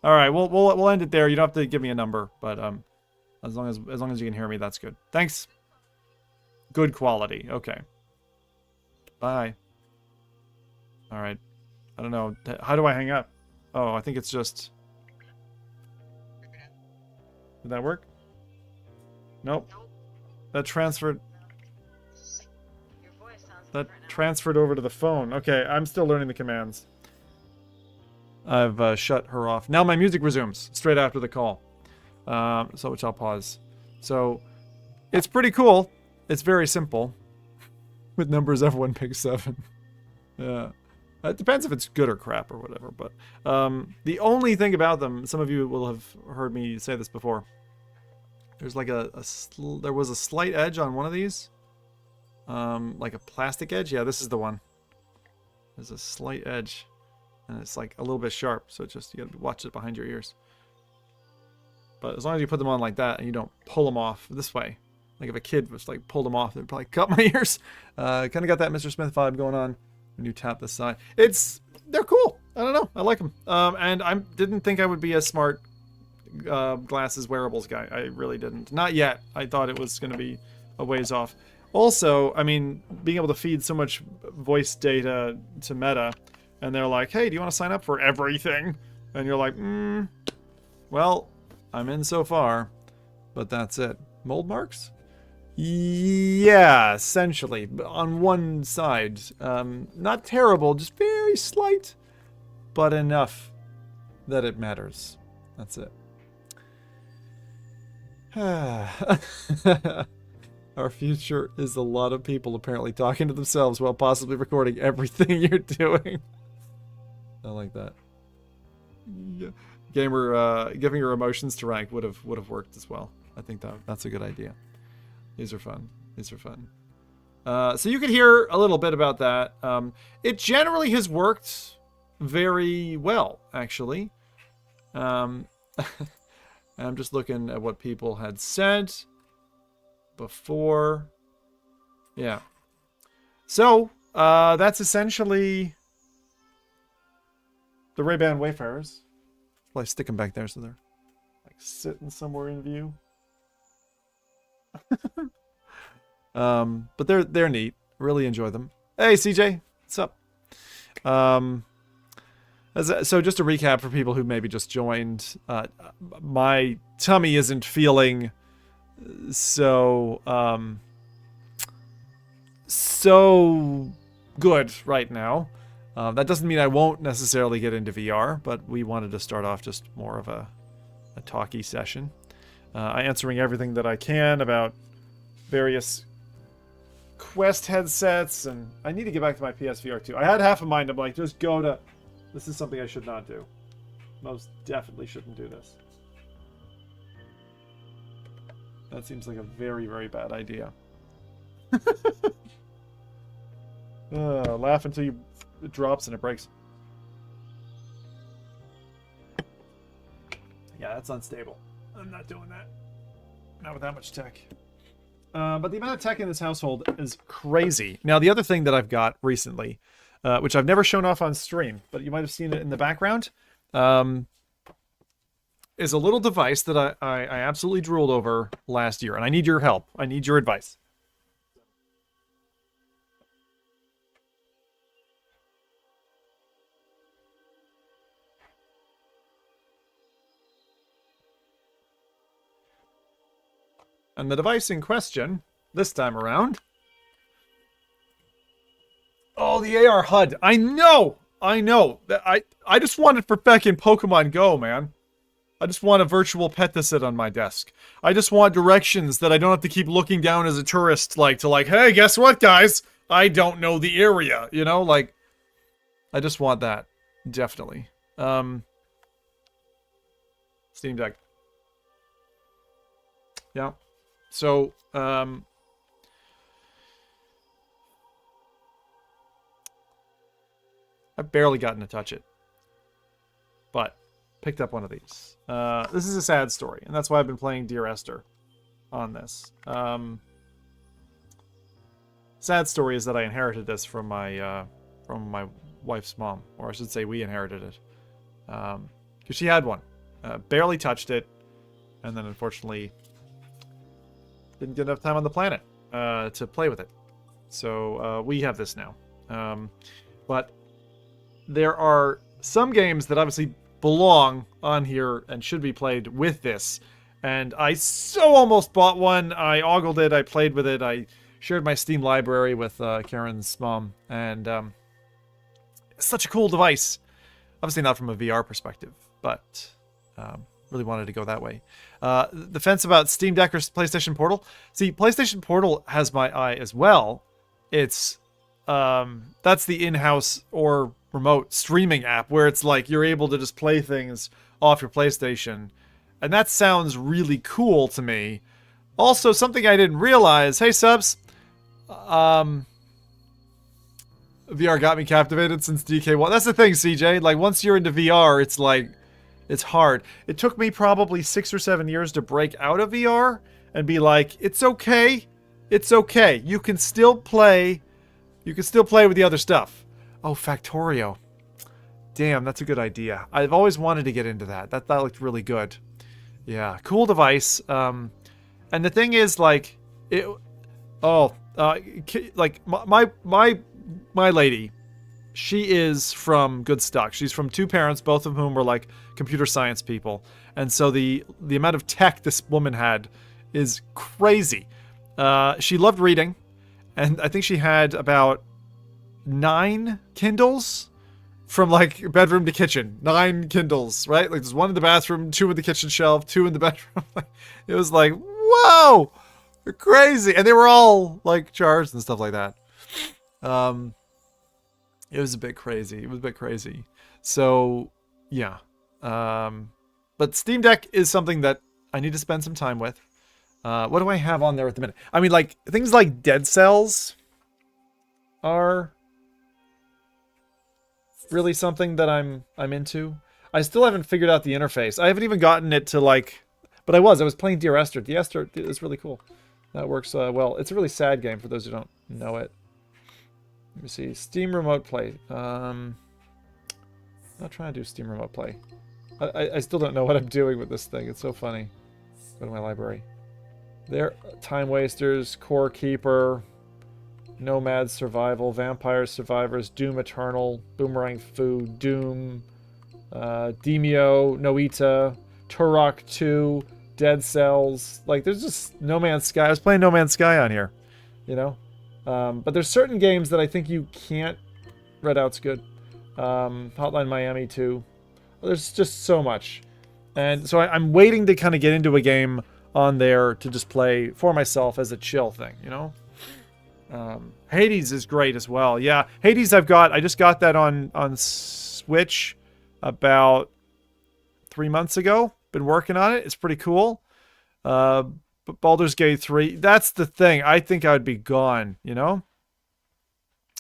All right, we'll end it there. You don't have to give me a number, but as long as you can hear me, that's good. Thanks. Good quality. Okay. Bye. All right. I don't know. How do I hang up? Oh, I think it's just... Did that work? Nope. That transferred... That transferred over to the phone. Okay, I'm still learning the commands. I've shut her off. Now my music resumes straight after the call. So which I'll pause. So it's pretty cool. It's very simple. With numbers, everyone picks 7. Yeah. It depends if it's good or crap or whatever. But the only thing about them, some of you will have heard me say this before. There's like there was a slight edge on one of these. Like a plastic edge. Yeah, this is the one. There's a slight edge. And it's like a little bit sharp. So just, you gotta watch it behind your ears. But as long as you put them on like that and you don't pull them off this way. Like if a kid was like pulled them off, they'd probably cut my ears. Kind of got that Mr. Smith vibe going on when you tap this side. They're cool. I don't know. I like them. And I didn't think I would be a smart glasses wearables guy. I really didn't. Not yet. I thought it was going to be a ways off. Also, I mean, being able to feed so much voice data to Meta, and they're like, hey, do you want to sign up for everything? And you're like, well, I'm in so far, but that's it. Mold marks? Yeah, essentially. On one side. Not terrible, just very slight, but enough that it matters. That's it. Our future is a lot of people apparently talking to themselves while possibly recording everything you're doing. I like that. Yeah. Gamer, giving your emotions to rank would have worked as well. I think that's a good idea. These are fun. These are fun. So you can hear a little bit about that. It generally has worked very well, actually. I'm just looking at what people had said before. Yeah. So, that's essentially the Ray-Ban Wayfarers. Well, I stick them back there so they're like sitting somewhere in view. But they're neat. Really enjoy them. Hey, CJ, what's up? So just to recap for people who maybe just joined, my tummy isn't feeling so good right now. That doesn't mean I won't necessarily get into VR, but we wanted to start off just more of a talky session. Answering everything that I can about various Quest headsets, and I need to get back to my PSVR 2. I had half a mind, I'm like, just go to... This is something I should not do. Most definitely shouldn't do this. That seems like a very, very bad idea. Laugh until it drops and it breaks. Yeah, that's unstable. I'm not doing that. Not with that much tech. But the amount of tech in this household is crazy. Now, the other thing that I've got recently, which I've never shown off on stream, but you might have seen it in the background, is a little device that I absolutely drooled over last year. And I need your help. I need your advice. And the device in question, this time around... Oh, the AR HUD. I know! I know. I just want it for feckin' Pokemon Go, man. I just want a virtual pet to sit on my desk. I just want directions that I don't have to keep looking down as a tourist, hey, guess what, guys? I don't know the area, you know? Like, I just want that. Definitely. Steam Deck. Yeah. So, I've barely gotten to touch it. But, picked up one of these. This is a sad story, and that's why I've been playing Dear Esther on this. Sad story is that I inherited this from my wife's mom, or I should say we inherited it. Because she had one. Barely touched it, and then unfortunately didn't get enough time on the planet to play with it. So we have this now. But there are some games that obviously belong on here and should be played with this. And I so almost bought one. I ogled it. I played with it. I shared my Steam library with Karen's mom. And it's such a cool device. Obviously not from a VR perspective, but really wanted to go that way. The fence about Steam Deck or PlayStation Portal. See, PlayStation Portal has my eye as well. It's that's the in-house or remote streaming app where it's like you're able to just play things off your PlayStation. And that sounds really cool to me. Also, something I didn't realize. Hey, subs. VR got me captivated since DK1. That's the thing, CJ. Like, once you're into VR, it's like... It's hard. It took me probably 6 or 7 years to break out of VR and be like, it's okay. It's okay. You can still play. You can still play with the other stuff. Oh, Factorio. Damn, that's a good idea. I've always wanted to get into that. That looked really good. Yeah, cool device. And the thing is, like, it. Oh, like my lady. She is from good stock. She's from two parents, both of whom were like computer science people. And so the amount of tech this woman had is crazy. She loved reading, and I think she had about 9 Kindles from like bedroom to kitchen. 9 Kindles, right? Like there's 1 in the bathroom, 2 in the kitchen shelf, 2 in the bedroom. It was like, whoa, they're crazy, and they were all like charged and stuff like that. It was a bit crazy. It was a bit crazy. So yeah, but Steam Deck is something that I need to spend some time with. What do I have on there at the minute? I mean, like things like Dead Cells are really something that I'm into. I still haven't figured out the interface. I haven't even gotten it to like, but I was playing Dear Esther. Dear Esther is really cool. That works well. It's a really sad game for those who don't know it. Let me see. Steam Remote Play. I'm not trying to do Steam Remote Play. I still don't know what I'm doing with this thing. It's so funny. Go to my library. There, Time Wasters, Core Keeper, Nomad Survival, Vampire Survivors, Doom Eternal, Boomerang Food, Doom, Demio, Noita, Turok 2, Dead Cells. Like, there's just No Man's Sky. I was playing No Man's Sky on here, you know? But there's certain games that I think you can't. Redout's good. Hotline Miami 2. There's just so much. And so I'm waiting to kind of get into a game on there to just play for myself as a chill thing, you know? Hades is great as well. Yeah, Hades I just got that on Switch about 3 months ago. Been working on it. It's pretty cool. But Baldur's Gate 3, that's the thing. I think I would be gone, you know?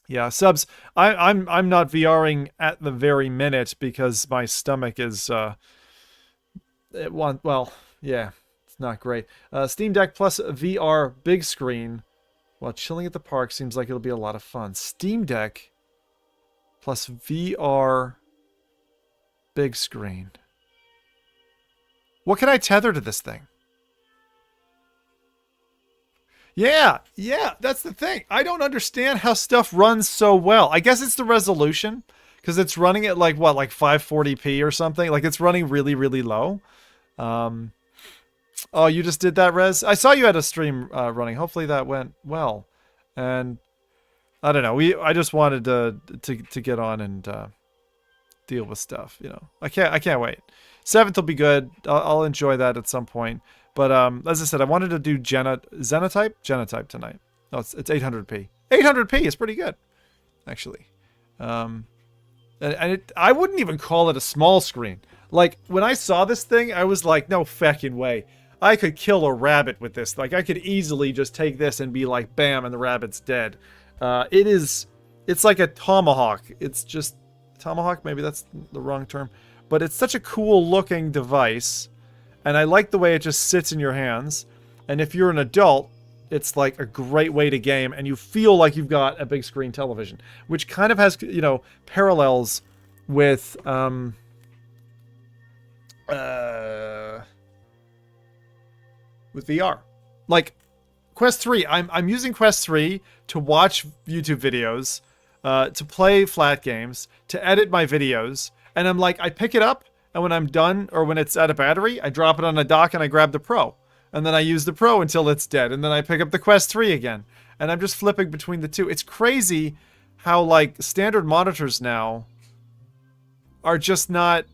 Yeah, subs. I'm not VRing at the very minute because my stomach is well, yeah, it's not great. Steam Deck plus VR big screen while chilling at the park seems like it'll be a lot of fun. Steam Deck plus VR big screen. What can I tether to this thing? Yeah, that's the thing. I don't understand how stuff runs so well. I guess it's the resolution, because it's running at like, what, like 540p or something? Like, it's running really, really low. Oh, you just did that, Rez? I saw you had a stream running. Hopefully that went well. And I don't know. I just wanted to get on and deal with stuff, you know. I can't wait. 7th will be good. I'll enjoy that at some point. But as I said, I wanted to do Genotype tonight. No, it's 800p. 800p is pretty good, actually. And I wouldn't even call it a small screen. Like, when I saw this thing, I was like, no fucking way. I could kill a rabbit with this. Like, I could easily just take this and be like, bam, and the rabbit's dead. It's like a tomahawk. It's just, tomahawk, maybe that's the wrong term. But it's such a cool looking device. And I like the way it just sits in your hands. And if you're an adult, it's like a great way to game. And you feel like you've got a big screen television. Which kind of has, you know, parallels with VR. Like, Quest 3. I'm using Quest 3 to watch YouTube videos, to play flat games, to edit my videos. And I'm like, I pick it up. And when I'm done, or when it's out of battery, I drop it on a dock and I grab the Pro. And then I use the Pro until it's dead. And then I pick up the Quest 3 again. And I'm just flipping between the two. It's crazy how, like, standard monitors now are just not...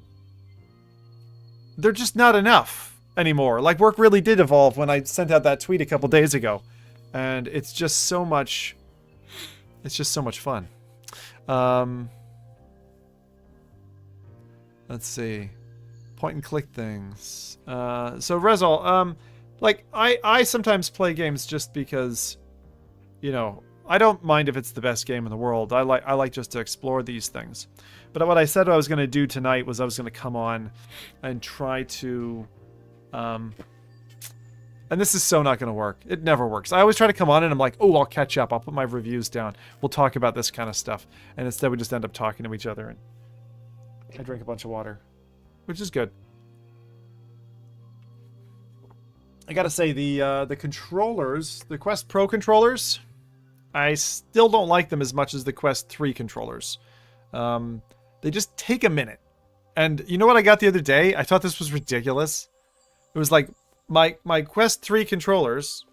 They're just not enough anymore. Like, work really did evolve when I sent out that tweet a couple days ago. And it's just so much... It's just so much fun. Let's see. Point and click things. So Rezal, like I sometimes play games just because, you know, I don't mind if it's the best game in the world. I like just to explore these things. But what I said I was going to do tonight was I was going to come on and try to and this is so not going to work. It never works. I always try to come on and I'm like, oh, I'll catch up. I'll put my reviews down. We'll talk about this kind of stuff. And instead we just end up talking to each other and I drink a bunch of water, which is good. I gotta say, the controllers, the Quest Pro controllers, I still don't like them as much as the Quest 3 controllers. They just take a minute. And you know what I got the other day? I thought this was ridiculous. It was like, my Quest 3 controllers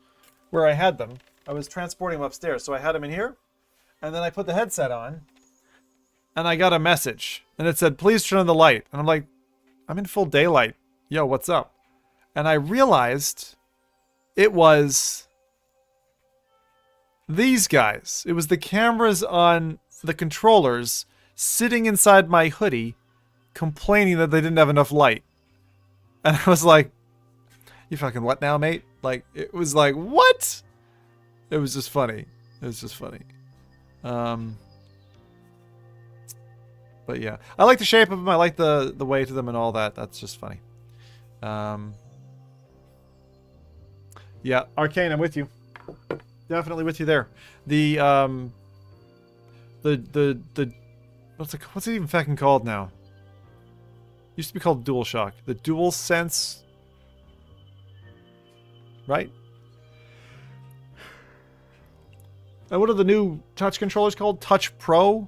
where I had them. I was transporting them upstairs, so I had them in here, and then I put the headset on, and I got a message, and it said, "Please turn on the light." And I'm like, I'm in full daylight. Yo, what's up? And I realized it was these guys. It was the cameras on the controllers sitting inside my hoodie complaining that they didn't have enough light. And I was like, you fucking what now, mate? Like, it was like, what? It was just funny. It was just funny. But yeah, I like the shape of them. I like the weight of them and all that. That's just funny. Yeah, Arcane, I'm with you. Definitely with you there. The what's it even fucking called now? Used to be called DualShock. The DualSense, right? And what are the new touch controllers called? Touch Pro?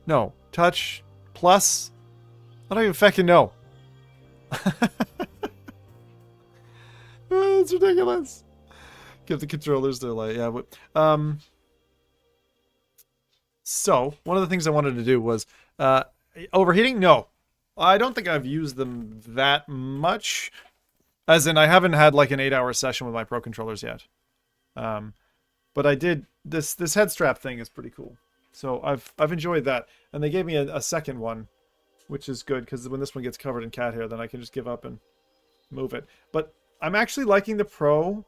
No, Touch Plus? I don't even fucking know. It's ridiculous. Give the controllers their light. Yeah, but, so, one of the things I wanted to do was, overheating? No. I don't think I've used them that much. As in, I haven't had like an 8-hour session with my Pro controllers yet. But I did, this head strap thing is pretty cool. So I've enjoyed that. And they gave me a second one, which is good, because when this one gets covered in cat hair, then I can just give up and move it. But I'm actually liking the Pro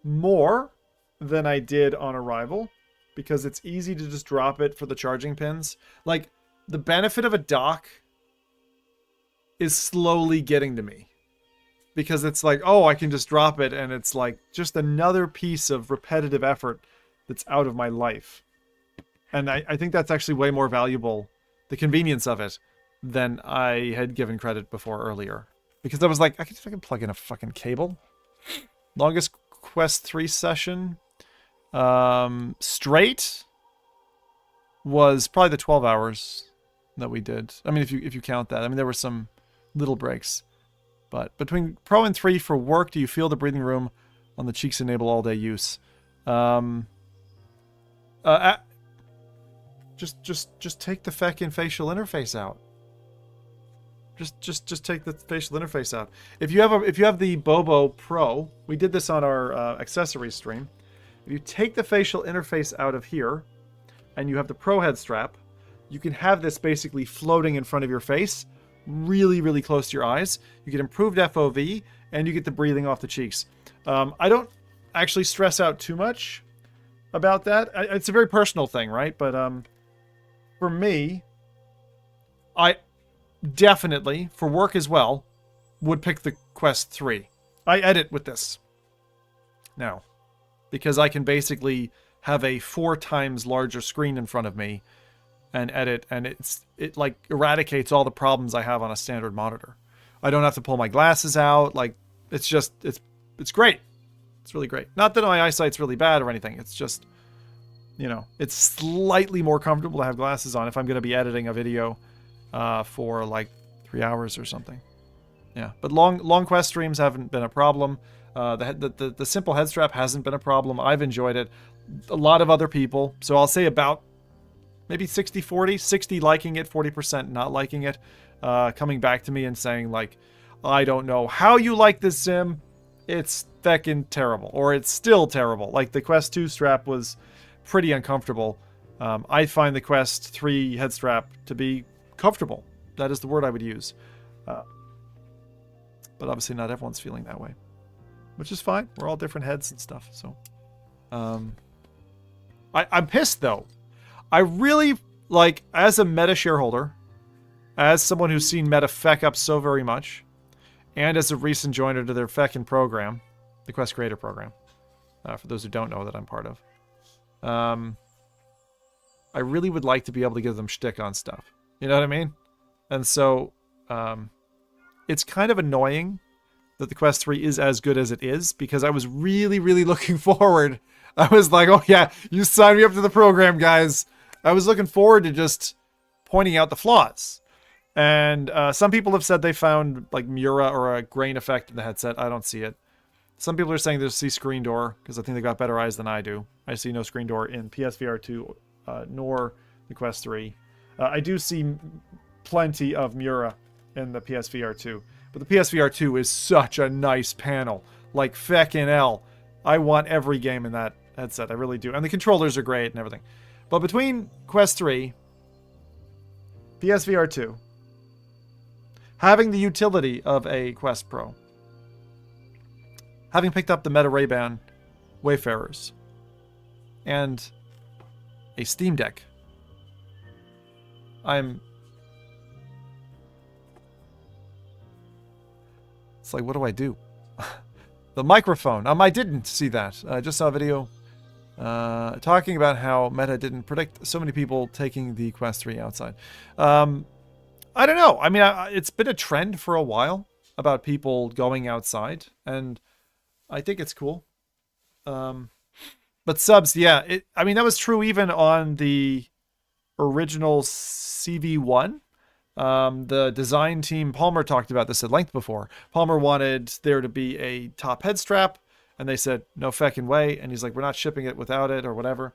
more than I did on arrival, because it's easy to just drop it for the charging pins. Like, the benefit of a dock is slowly getting to me, because it's like, oh, I can just drop it, and it's like just another piece of repetitive effort that's out of my life. And I think that's actually way more valuable, the convenience of it, than I had given credit before earlier. Because I was like, I can plug in a fucking cable. Longest Quest 3 session straight was probably the 12 hours that we did. I mean, if you count that. I mean, there were some little breaks. But between Pro and 3 for work, do you feel the breathing room on the cheeks enable all-day use? Just take the feckin' facial interface out. Just take the facial interface out. If you have the Bobo Pro, we did this on our accessories stream. If you take the facial interface out of here, and you have the Pro head strap, you can have this basically floating in front of your face, really, really close to your eyes. You get improved FOV, and you get the breathing off the cheeks. I don't actually stress out too much about that. It's a very personal thing, right? But for me, I definitely, for work as well, would pick the Quest 3. I edit with this now, because I can basically have a 4 times larger screen in front of me and edit, and it like eradicates all the problems I have on a standard monitor. I don't have to pull my glasses out. Like, it's just, it's great. It's really great. Not that my eyesight's really bad or anything. It's just, you know, it's slightly more comfortable to have glasses on if I'm going to be editing a video for like 3 hours or something. Yeah, but long Quest streams haven't been a problem. The simple head strap hasn't been a problem. I've enjoyed it. A lot of other people, so I'll say about maybe 60-40, 60 liking it, 40% not liking it, coming back to me and saying like, I don't know how you like this ZIM, it's feckin' terrible, or it's still terrible. Like, the Quest 2 strap was pretty uncomfortable. I find the Quest 3 head strap to be comfortable. That is the word I would use. But obviously not everyone's feeling that way, which is fine. We're all different heads and stuff, so. I'm pissed, though. I really, like, as a Meta shareholder, as someone who's seen Meta feck up so very much, and as a recent joiner to their feckin' program, the Quest Creator Program, for those who don't know that I'm part of, I really would like to be able to give them shtick on stuff. You know what I mean? And so, it's kind of annoying that the Quest 3 is as good as it is, because I was really, really looking forward. I was like, oh yeah, you signed me up to the program, guys. I was looking forward to just pointing out the flaws. And some people have said they found like Mura or a grain effect in the headset. I don't see it. Some people are saying they see screen door because I think they got better eyes than I do. I see no screen door in PSVR 2 nor the Quest 3. I do see plenty of Mura in the PSVR 2. But the PSVR 2 is such a nice panel. Like feckin' hell. I want every game in that headset. I really do. And the controllers are great and everything. But between Quest 3, PSVR 2, having the utility of a Quest Pro, having picked up the Meta Ray-Ban Wayfarers, and a Steam Deck, it's like, what do I do? The microphone. I didn't see that. I just saw a video talking about how Meta didn't predict so many people taking the Quest 3 outside. I don't know. I mean, it's been a trend for a while about people going outside, and I think it's cool. But subs, yeah. I mean, that was true even on the original CV1. The design team, Palmer talked about this at length before. Palmer wanted there to be a top head strap, and they said, no feckin' way. And he's like, we're not shipping it without it or whatever.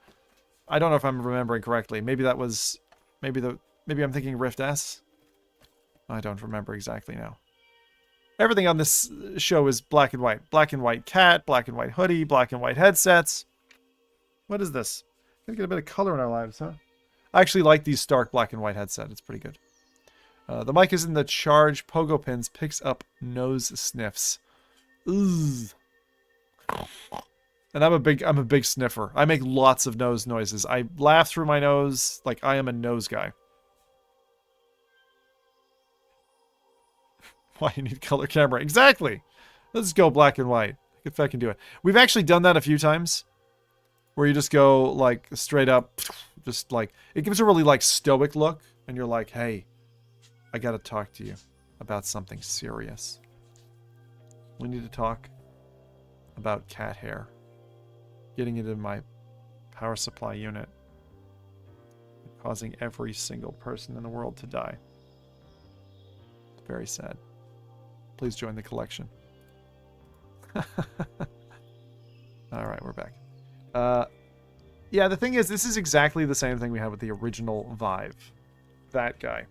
I don't know if I'm remembering correctly. Maybe that was, maybe I'm thinking Rift S. I don't remember exactly now. Everything on this show is black and white. Black and white cat, black and white hoodie, black and white headsets. What is this? Gotta get a bit of color in our lives, huh? I actually like these stark black and white headset. It's pretty good. The mic is in the charge. Pogo pins picks up nose sniffs. Ugh. And I'm a big sniffer. I make lots of nose noises. I laugh through my nose like I am a nose guy. Why you need color camera? Exactly. Let's go black and white. If I can do it. We've actually done that a few times. Where you just go like straight up. Just like, it gives a really like stoic look. And you're like, hey, I gotta talk to you about something serious. We need to talk about cat hair. Getting it in my power supply unit. Causing every single person in the world to die. It's very sad. Please join the collection. Alright, we're back. Yeah, the thing is, this is exactly the same thing we had with the original Vive. That guy.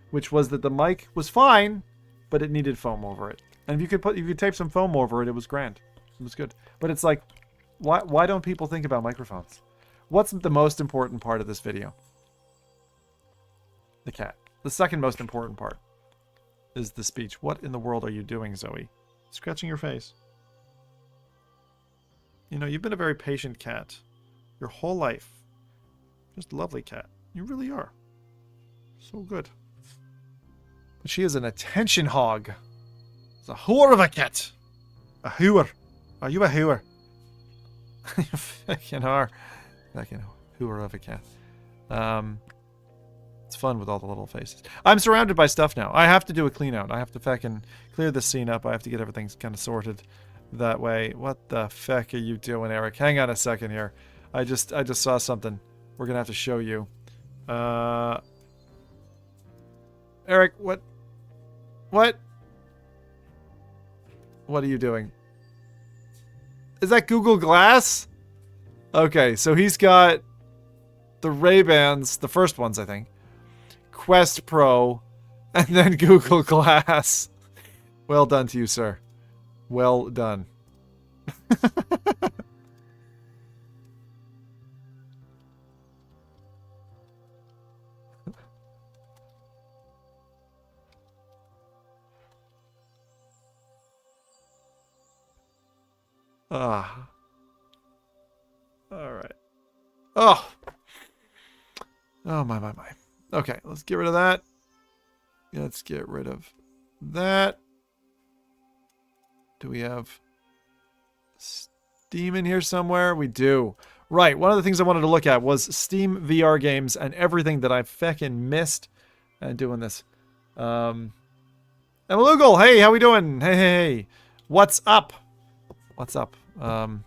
Which was that the mic was fine, but it needed foam over it. And if you could tape some foam over it, it was grand. It was good. But it's like, why don't people think about microphones? What's the most important part of this video? The cat. The second most important part is the speech. What in the world are you doing, Zoe? Scratching your face. You know, you've been a very patient cat. Your whole life. Just a lovely cat. You really are. So good. But she is an attention hog. It's a whore of a cat. A hooer. Are you a hooer? You fucking are. Fucking hooer of a cat. It's fun with all the little faces. I'm surrounded by stuff now. I have to do a clean out. I have to fucking clear this scene up. I have to get everything kind of sorted that way. What the fuck are you doing, Eric? Hang on a second here. I just saw something. We're gonna have to show you. Eric, what? What are you doing? Is that Google Glass? Okay, so he's got the Ray-Bans, the first ones, I think. Quest Pro, and then Google Glass. Well done to you, sir. Well done. Ah. All right. Oh. Oh, my. Okay, let's get rid of that. Let's get rid of that. Do we have Steam in here somewhere? We do. Right, one of the things I wanted to look at was Steam VR games and everything that I've feckin' missed doing this. Emma Lugal, hey, how we doing? Hey. What's up? What's up? I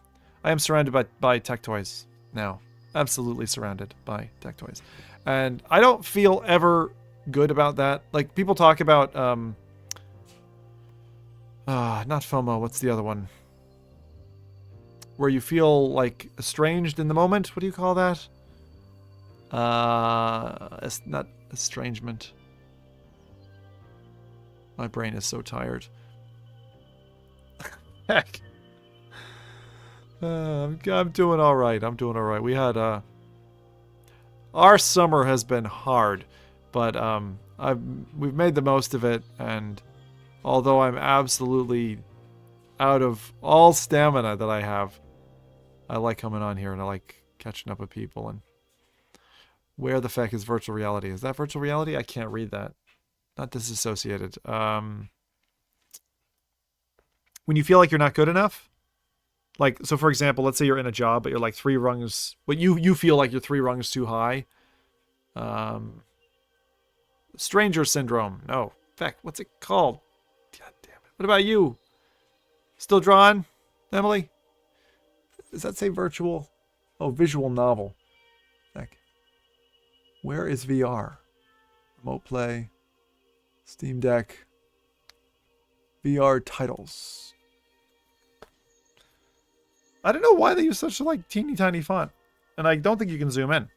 am surrounded by tech toys now. Absolutely surrounded by tech toys. And I don't feel ever good about that. Like, people talk about, not FOMO, what's the other one? where you feel like estranged in the moment. What do you call that? It's not estrangement. My brain is so tired. Heck. I'm doing all right. I'm doing all right. We had our summer has been hard, but we've made the most of it. And although I'm absolutely out of all stamina that I have, I like coming on here and I like catching up with people. And where the feck is virtual reality? Is that virtual reality? I can't read that. Not disassociated. When you feel like you're not good enough, like, so for example, let's say you're in a job, but you're like 3 rungs, but you feel like you're 3 rungs too high. Stranger syndrome. No. Feck, what's it called? God damn it. What about you? Still drawing, Emily? Does that say virtual? Oh, visual novel. Feck. Where is VR? Remote play. Steam Deck. VR titles. I don't know why they use such a like teeny tiny font. And I don't think you can zoom in.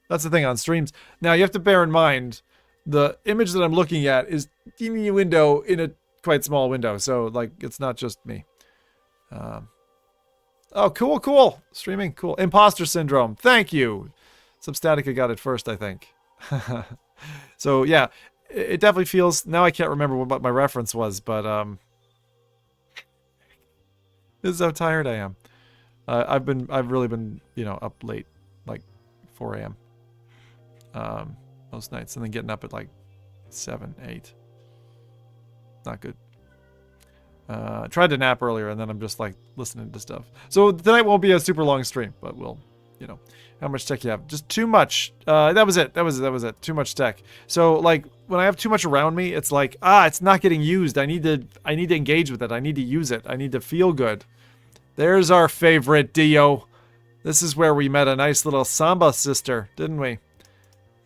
That's the thing on streams. Now you have to bear in mind the image that I'm looking at is teeny window in a quite small window. So like it's not just me. Oh, cool. Streaming, cool. Imposter syndrome. Thank you. Substatica got it first, I think. So yeah, it definitely feels. Now I can't remember what my reference was, but this is how tired I am. I've really been, up late, like 4 a.m. Most nights, and then getting up at like 7, 8. Not good. Tried to nap earlier, and then I'm just like listening to stuff. So tonight won't be a super long stream, but we'll, how much tech you have? Just too much. That was it. That was it. Too much tech. So like when I have too much around me, it's like it's not getting used. I need to engage with it. I need to use it. I need to feel good. There's our favorite Dio. This is where we met a nice little samba sister, didn't we?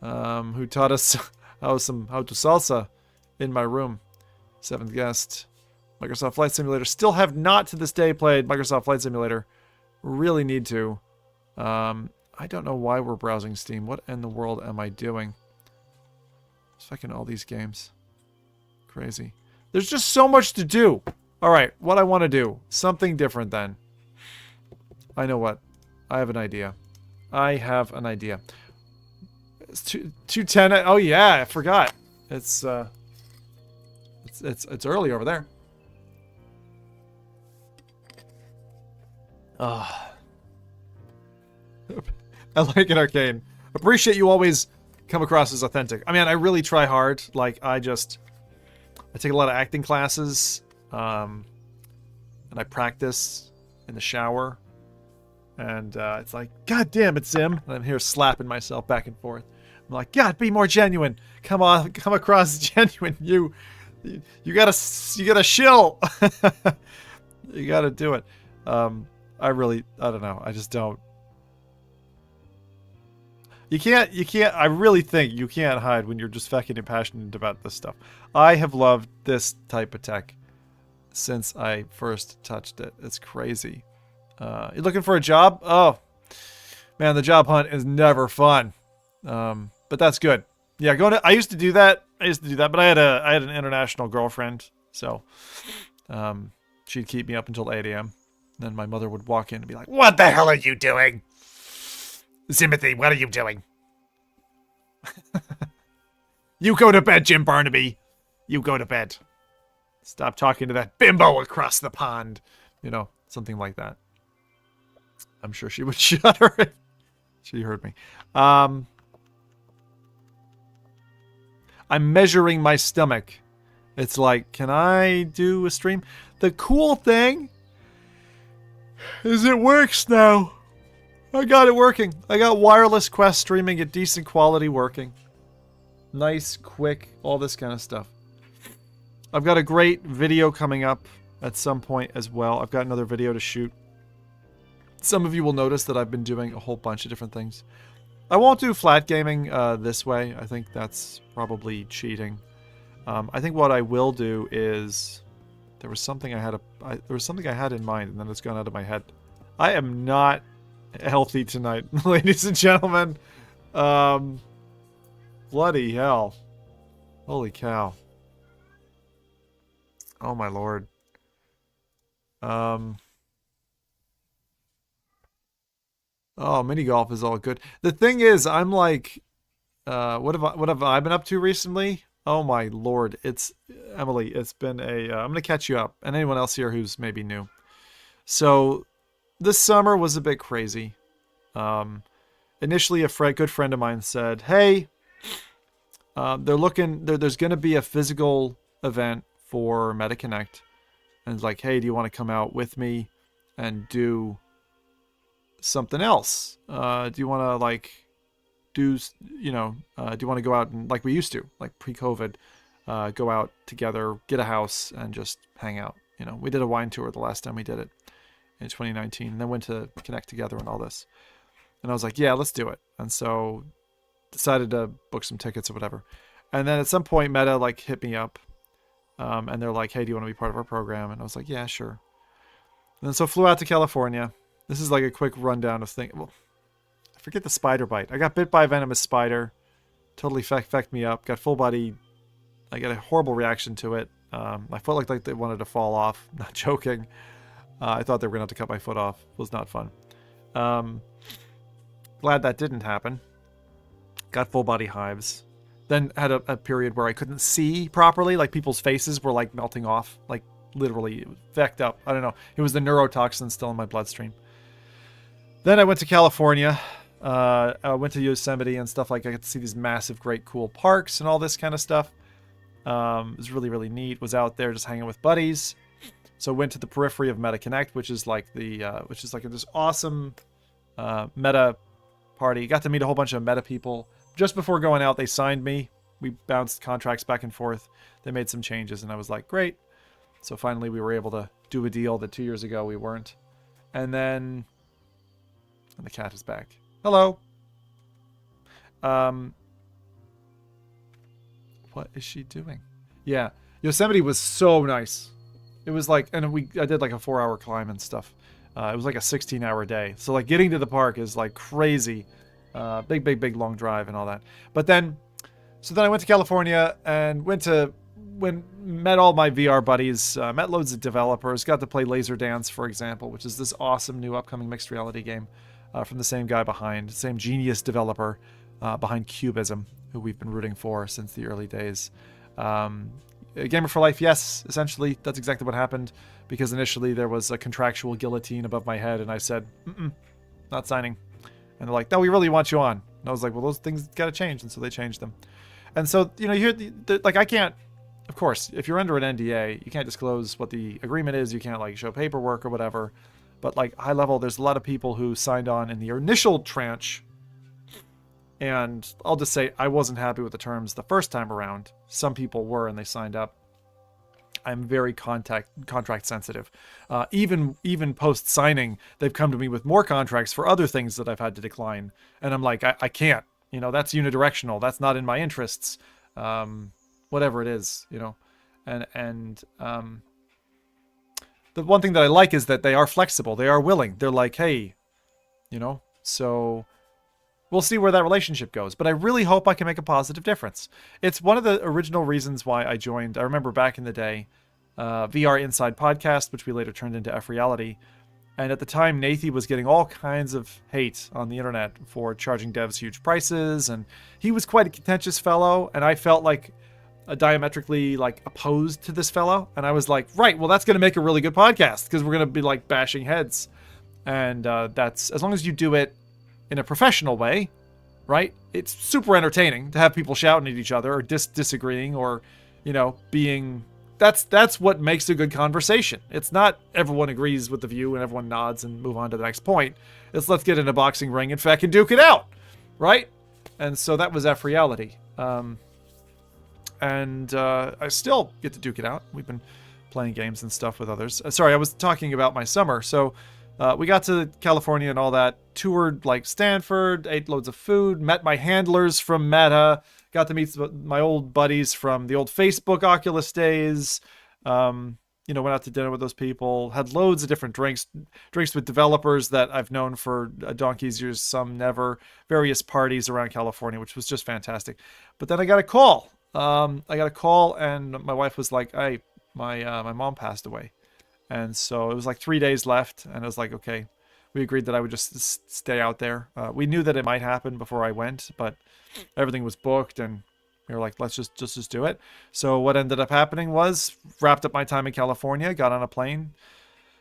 Who taught us how to salsa in my room. 7th guest. Microsoft Flight Simulator. Still have not to this day played Microsoft Flight Simulator. Really need to. I don't know why we're browsing Steam. What in the world am I doing? Just fucking all these games. Crazy. There's just so much to do. Alright, what I want to do. Something different then. I know what. I have an idea. It's 2:10. Oh yeah, I forgot. It's early over there. I like it, Arcane. Appreciate you always come across as authentic. I mean, I really try hard. Like, I take a lot of acting classes, and I practice in the shower. And it's like, God damn it, Zim. And I'm here slapping myself back and forth. I'm like, God, be more genuine. Come across as genuine. You gotta shill. You gotta do it. I don't know. I just don't. You can't, I really think you can't hide when you're just fucking passionate about this stuff. I have loved this type of tech since I first touched it. It's crazy. You're looking for a job? Oh, man, the job hunt is never fun. But that's good. Yeah, I used to do that. But I had an international girlfriend, so she'd keep me up until 8 a.m. Then my mother would walk in and be like, "What the hell are you doing? Zimothy, what are you doing? You go to bed, Jim Barnaby. You go to bed. Stop talking to that bimbo across the pond." Something like that. I'm sure she would shudder if she heard me. I'm measuring my stomach. It's like, can I do a stream? The cool thing is it works now. I got it working. I got wireless Quest streaming at decent quality working. Nice, quick, all this kind of stuff. I've got a great video coming up at some point as well. I've got another video to shoot. Some of you will notice that I've been doing a whole bunch of different things. I won't do flat gaming this way. I think that's probably cheating. I think what I will do is there was something I had in mind, and then it's gone out of my head. I am not healthy tonight, ladies and gentlemen. Um, bloody hell. Holy cow. Oh my lord. Um, oh, mini golf is all good. The thing is, I'm like, what have I been up to recently? Oh my lord. It's Emily, it's been I'm gonna catch you up, and anyone else here who's maybe new. So this summer was a bit crazy. Um, Initially, good friend of mine said, "Hey, there's going to be a physical event for MetaConnect, and it's like, hey, do you want to come out with me and do something else? Do you want to like do do you want to go out and like we used to, like pre-COVID, go out together, get a house, and just hang out? We did a wine tour the last time we did it in 2019, and then went to Connect Together and all this." And I was like, yeah, let's do it. And so decided to book some tickets or whatever. And then at some point, Meta like hit me up, and they're like, hey, do you want to be part of our program? And I was like, yeah, sure. And so flew out to California. This is like a quick rundown of things. Well, I forget the spider bite. I got bit by a venomous spider. Totally fecked me up. Got full body. I got a horrible reaction to it. My foot looked like they wanted to fall off. Not joking. I thought they were going to have to cut my foot off. It was not fun. Glad that didn't happen. Got full body hives. Then had a period where I couldn't see properly. Like people's faces were like melting off. Like literally it was fecked up. I don't know. It was the neurotoxin still in my bloodstream. Then I went to California. I went to Yosemite and stuff like I got to see these massive, great, cool parks and all this kind of stuff. It was really, really neat. Was out there just hanging with buddies. So went to the periphery of MetaConnect, which is like this awesome Meta party. Got to meet a whole bunch of Meta people. Just before going out, they signed me. We bounced contracts back and forth. They made some changes, and I was like, great. So finally, we were able to do a deal that 2 years ago we weren't. And then, the cat is back. Hello. What is she doing? Yeah, Yosemite was so nice. It was like, and I did like a 4-hour climb and stuff. It was like a 16-hour day. So like getting to the park is like crazy. Big long drive and all that. But then I went to California and met all my VR buddies, met loads of developers, got to play Laser Dance, for example, which is this awesome new upcoming mixed reality game from the same guy same genius developer behind Cubism, who we've been rooting for since the early days. A gamer for life, yes, essentially, that's exactly what happened, because initially there was a contractual guillotine above my head, and I said, not signing. And they're like, no, we really want you on. And I was like, well, those things got to change, and so they changed them. And so, you hear like, I can't, of course, if you're under an NDA, you can't disclose what the agreement is, you can't, like, show paperwork or whatever, but, like, high level, there's a lot of people who signed on in the initial tranche, and I'll just say I wasn't happy with the terms the first time around. Some people were, and they signed up. I'm very contract sensitive. Even post signing, they've come to me with more contracts for other things that I've had to decline, and I'm like, I can't. That's unidirectional. That's not in my interests. Whatever it is, and the one thing that I like is that they are flexible. They are willing. They're like, hey, so. We'll see where that relationship goes, but I really hope I can make a positive difference. It's one of the original reasons why I joined. I remember back in the day, VR Inside Podcast, which we later turned into F Reality. And at the time, Nathy was getting all kinds of hate on the internet for charging devs huge prices, and he was quite a contentious fellow, and I felt like diametrically like opposed to this fellow. And I was like, right, well, that's going to make a really good podcast, because we're going to be like bashing heads. And that's, as long as you do it in a professional way, right? It's super entertaining to have people shouting at each other or disagreeing or, being... That's what makes a good conversation. It's not everyone agrees with the view and everyone nods and move on to the next point. It's let's get in a boxing ring and fucking duke it out, right? And so that was F Reality. I still get to duke it out. We've been playing games and stuff with others. Sorry, I was talking about my summer. So we got to California and all that, toured like Stanford, ate loads of food, met my handlers from Meta, got to meet my old buddies from the old Facebook Oculus days. you know, went out to dinner with those people, had loads of different drinks with developers that I've known for a donkey's years, some never, various parties around California, which was just fantastic. But then I got a call. And my wife was like, "Hey, my mom passed away," and so it was like 3 days left, and I was like, "Okay." We agreed that I would just stay out there. We knew that it might happen before I went, but everything was booked, and we were like, let's just do it. So what ended up happening was wrapped up my time in California, got on a plane,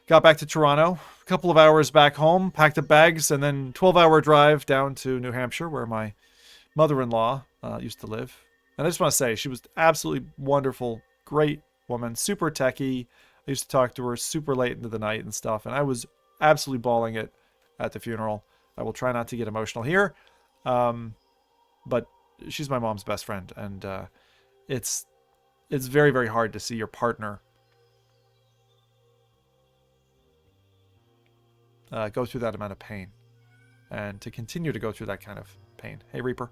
got back to Toronto, a couple of hours back home, packed up bags, and then 12-hour drive down to New Hampshire, where my mother-in-law used to live. And I just want to say, she was absolutely wonderful, great woman, super techie. I used to talk to her super late into the night and stuff, and I was absolutely bawling it at the funeral. I will try not to get emotional here, but she's my mom's best friend, and it's very, very hard to see your partner go through that amount of pain, and to continue to go through that kind of pain. Hey, Reaper.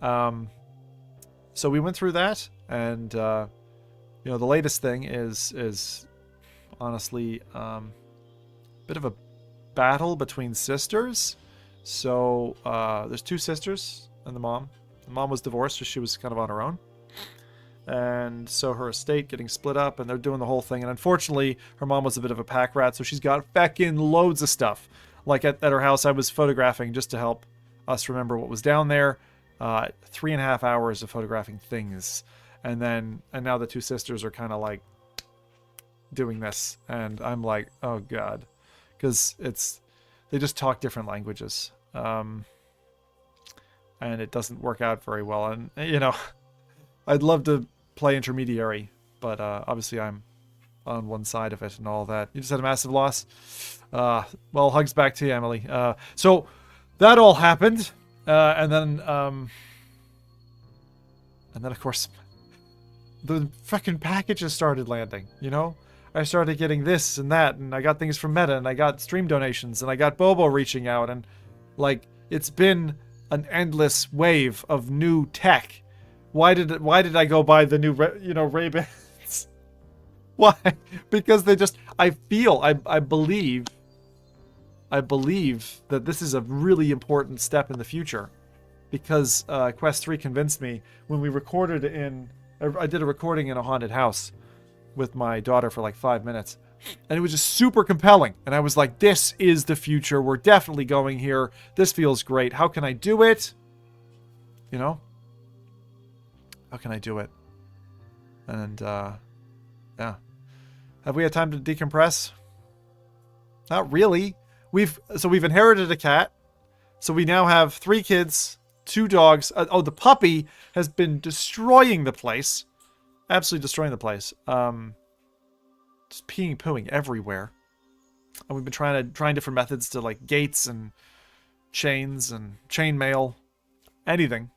So we went through that, and you know, the latest thing is honestly bit of a battle between sisters. So there's two sisters and the mom. The mom was divorced, so she was kind of on her own. And so her estate getting split up, and they're doing the whole thing. And unfortunately, her mom was a bit of a pack rat, so she's got feckin' loads of stuff. Like at her house, I was photographing just to help us remember what was down there. 3.5 hours of photographing things. And now the two sisters are kind of like doing this. And I'm like, oh God. Because they just talk different languages, and it doesn't work out very well. And you know, I'd love to play intermediary, but obviously I'm on one side of it and all that. You just had a massive loss. Well, hugs back to you, Emily. So that all happened, and then of course the fucking packages started landing. You know. I started getting this and that, and I got things from Meta, and I got stream donations, and I got Bobo reaching out, and like it's been an endless wave of new tech. Why did I go buy the new Ray-Bans? Why? Because they just I believe that this is a really important step in the future, because Quest 3 convinced me when we recorded I did a recording in a haunted house with my daughter for like 5 minutes, and it was just super compelling, and I was like, this is the future, we're definitely going here, this feels great, how can I do it, you know, how can I do it? And yeah, have we had time to decompress? Not really. We've inherited a cat, so we now have 3 kids, 2 dogs. The puppy has been destroying the place. Absolutely destroying the place. Just peeing, pooing everywhere. And we've been trying different methods to like gates and chains and chainmail, anything.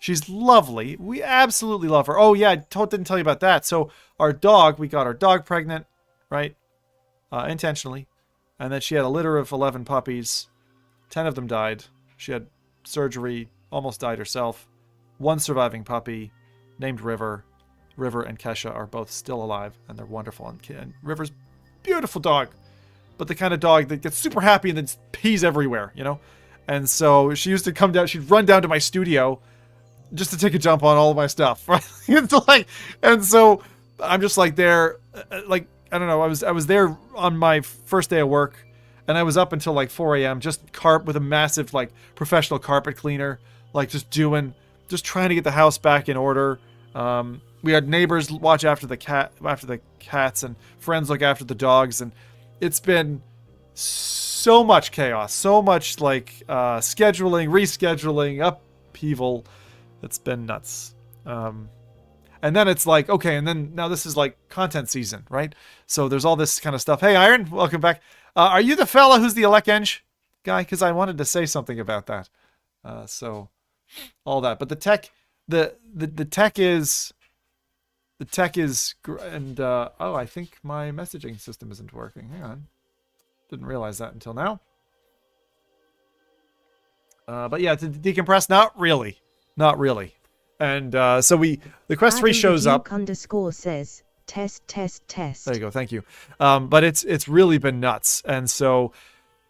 She's lovely. We absolutely love her. Oh yeah, I didn't tell you about that. So we got our dog pregnant, right? Intentionally. And then she had a litter of 11 puppies. 10 of them died. She had surgery, almost died herself. 1 surviving puppy named River. River and Kesha are both still alive, and they're wonderful. And River's beautiful dog, but the kind of dog that gets super happy and then pees everywhere, you know? And so she used to come down, she'd run down to my studio just to take a jump on all of my stuff. Right? And so I'm just like there, like, I don't know, I was there on my first day of work, and I was up until like 4 a.m. just with a massive like professional carpet cleaner, like just trying to get the house back in order. We had neighbors watch after the cats, and friends look after the dogs, and it's been so much chaos, so much like scheduling, rescheduling, upheaval. It's been nuts. And then it's like, okay, and then now this is like content season, right? So there's all this kind of stuff. Hey, Iron, welcome back. Are you the fella who's the Elec guy? Because I wanted to say something about that. So all that, but the tech is. And I think my messaging system isn't working. Hang on. Didn't realize that until now. But yeah, to decompress, not really. And so the Quest 3 shows up. _says, test, test, test. There you go. Thank you. But it's really been nuts. And so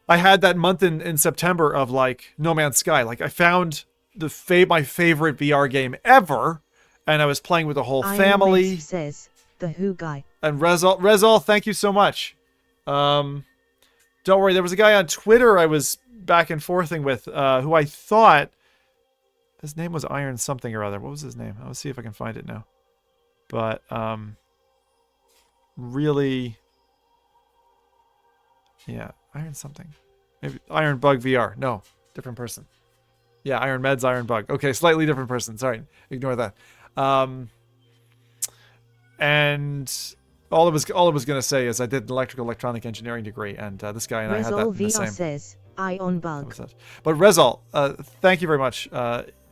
I had that month in September of like No Man's Sky. Like I found my favorite VR game ever, and I was playing with the whole family. Says the Who guy. And Rezal, thank you so much. Don't worry, there was a guy on Twitter I was back and forthing with, who I thought his name was Iron something or other. What was his name? Let's see if I can find it now. But really, yeah, Iron something. Maybe Iron Bug VR. No, different person. Yeah, Iron Meds, Iron Bug. Okay, slightly different person. Sorry, ignore that. And all it was going to say is I did an electronic engineering degree, and this guy and I had that in the same. Says, I on bug. But Rezal, thank you very much.